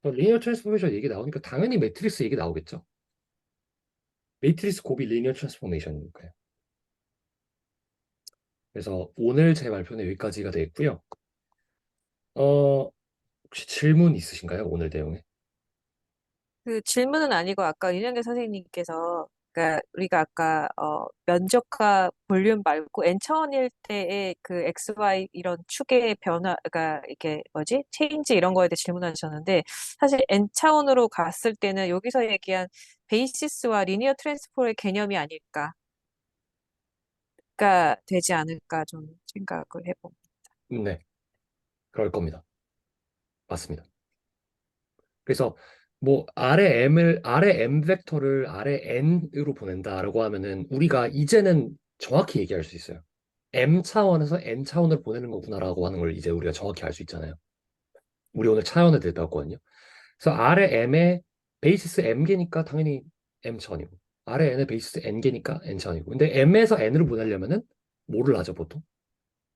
리니어 트랜스포메이션 얘기 나오니까 당연히 매트리스 얘기 나오겠죠. 매트리스 곱이 리니어 트랜스포메이션이니까요. 그래서 오늘 제 발표는 여기까지가 되겠고요. 어, 혹시 질문 있으신가요? 오늘 내용에? 그 질문은 아니고 아까 윤영계 선생님께서 그러니까 우리가 아까 면적과 볼륨 말고 n 차원일 때의 그 XY 이런 축의 변화 그러니까 이게 뭐지? 체인지 이런 거에 대해 질문하셨는데 사실 n 차원으로 갔을 때는 여기서 얘기한 베이시스와 리니어 트랜스포의 개념이 아닐까가 되지 않을까 좀 생각을 해봅니다. 네, 그럴 겁니다. 맞습니다. 그래서 뭐 아래 m 벡터를 아래 n으로 보낸다라고 하면은 우리가 이제는 정확히 얘기할 수 있어요. m 차원에서 n 차원을 보내는 거구나라고 하는 걸 이제 우리가 정확히 알 수 있잖아요. 우리 오늘 차원에 대해 배웠거든요. 그래서 아래 m의 베이시스 m개니까 당연히 m 차원이고 아래 n의 베이시스 n개니까 n 차원이고 근데 m에서 n으로 보내려면은 뭐를 하죠 보통?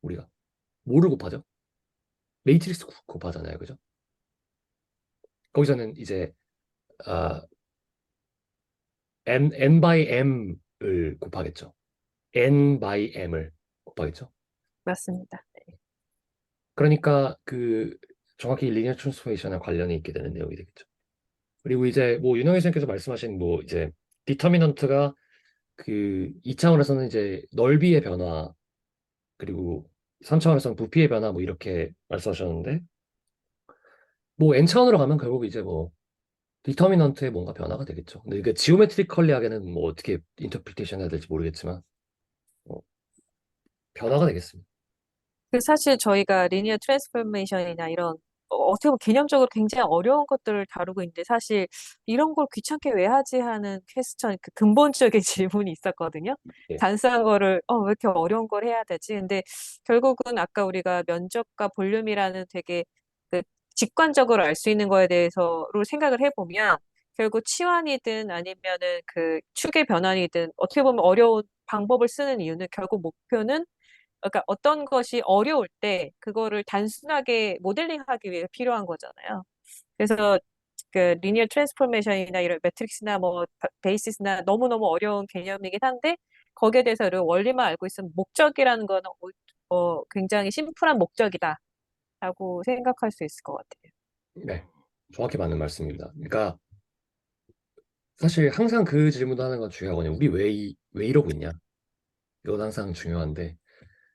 우리가 뭐를 곱하죠? 매트리스 곱하잖아요. 그죠? 거기서는 이제 아, n by m을 곱하겠죠. n by m을 곱하겠죠. 맞습니다. 그러니까 그 정확히 리니어 트랜스포메이션에 관련이 있게 되는 내용이 되겠죠. 그리고 이제 뭐 윤영희 선생님께서 말씀하신 뭐 이제 디터미넌트가 그 2차원에서는 이제 넓이의 변화 그리고 3차원에서는 부피의 변화 뭐 이렇게 말씀하셨는데 뭐 n차원으로 가면 결국 이제 뭐 디터미넌트의 뭔가 변화가 되겠죠. 근데 이게 지오메트리컬리하게는 뭐 어떻게 인터프리테이션 해야 될지 모르겠지만 뭐 변화가 되겠습니다. 그 사실 저희가 리니어 트랜스포메이션이나 이런 어떻게 보면 개념적으로 굉장히 어려운 것들을 다루고 있는데 사실 이런 걸 귀찮게 왜 하지 하는 퀘스천 그 근본적인 질문이 있었거든요. 예. 단순한 거를 왜 이렇게 어려운 걸 해야 되지? 근데 결국은 아까 우리가 면적과 볼륨이라는 되게 그 직관적으로 알 수 있는 거에 대해서로 생각을 해보면 결국 치환이든 아니면은 그 축의 변환이든 어떻게 보면 어려운 방법을 쓰는 이유는 결국 목표는 그러니까 어떤 것이 어려울 때 그거를 단순하게 모델링하기 위해 필요한 거잖아요. 그래서 그 리니어 트랜스포메이션이나 이런 매트릭스나 뭐 베이시스나 너무너무 어려운 개념이긴 한데 거기에 대해서 이 원리만 알고 있으면 목적이라는 거는 굉장히 심플한 목적이다라고 생각할 수 있을 것 같아요. 네. 정확히 맞는 말씀입니다. 그러니까 사실 항상 그 질문도 하는 건 중요하거든요. 우리 왜 이러고 있냐? 이건 항상 중요한데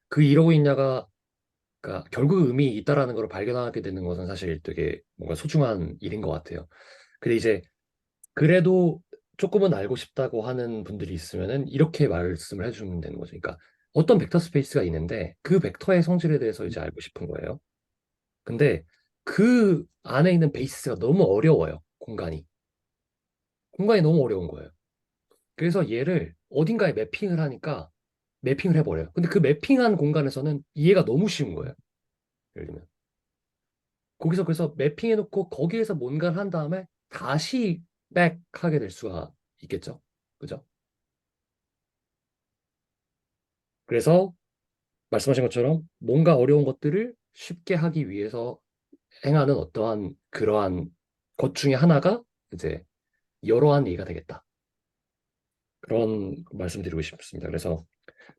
그 이러고 있냐가 그러니까 결국 의미 있다라는 걸 발견하게 되는 것은 사실 되게 뭔가 소중한 일인 것 같아요. 근데 이제 그래도 조금은 알고 싶다고 하는 분들이 있으면은 이렇게 말씀을 해주면 되는 거죠. 그러니까 어떤 벡터 스페이스가 있는데 그 벡터의 성질에 대해서 이제 알고 싶은 거예요. 근데 그 안에 있는 베이스가 너무 어려워요. 공간이 너무 어려운 거예요. 그래서 얘를 어딘가에 매핑을 하니까 매핑을 해버려요. 근데 그 매핑한 공간에서는 이해가 너무 쉬운 거예요. 예를 들면 거기서 그래서 매핑해놓고 거기에서 뭔가를 한 다음에 다시 백 하게 될 수가 있겠죠. 그죠? 그래서 말씀하신 것처럼 뭔가 어려운 것들을 쉽게 하기 위해서 행하는 어떠한 그러한 것 중에 하나가 이제 여러한 얘기가 되겠다. 그런 말씀드리고 싶습니다. 그래서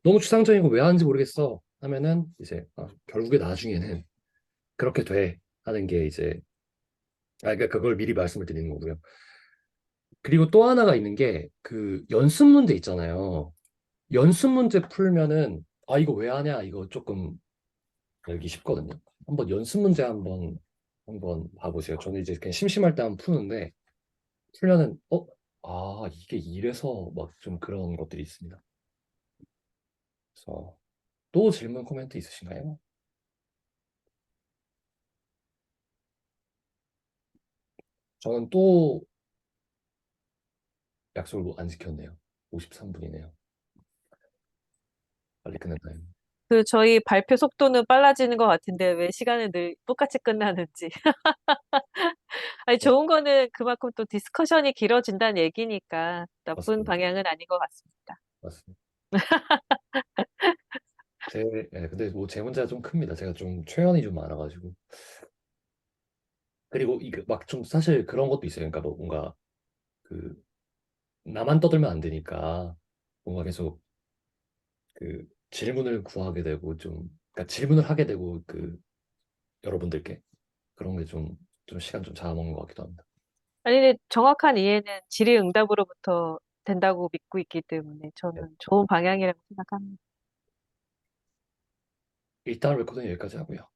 너무 추상적이고 왜 하는지 모르겠어 하면은 이제 결국에 나중에는 그렇게 돼 하는 게 이제 그러니까 그걸 미리 말씀을 드리는 거고요. 그리고 또 하나가 있는 게 그 연습 문제 있잖아요. 연습 문제 풀면은 이거 왜 하냐 이거 조금 알기 쉽거든요. 한번 연습 문제 한번 봐보세요. 저는 이제 그냥 심심할 때 한번 푸는데 풀면은 이게 이래서 막 좀 그런 것들이 있습니다. 그래서 또 질문 코멘트 있으신가요? 저는 또 약속을 안 지켰네요. 53분이네요. 빨리 끝냈나요? 저희 발표 속도는 빨라지는 것 같은데 왜 시간은 늘 똑같이 끝나는지. 아니, 네, 좋은 거는 그만큼 또 디스커션이 길어진다는 얘기니까 나쁜 맞습니다. 방향은 아닌 것 같습니다. 맞습니다. 근데 뭐 제 문제가 좀 큽니다. 제가 좀 최연이 좀 많아가지고. 그리고 이게 막 좀 사실 그런 것도 있어요. 그러니까 뭐 뭔가 그 나만 떠들면 안 되니까 뭔가 계속 그 질문을 구하게 되고 그러니까 질문을 하게 되고 그 여러분들께 그런 게 좀 시간 좀 잡아먹는 것 같기도 합니다. 아니, 근데 정확한 이해는 질의응답으로부터 된다고 믿고 있기 때문에 네. 저는 좋은 방향이라고 생각합니다. 일단 레코드는 여기까지 하고요.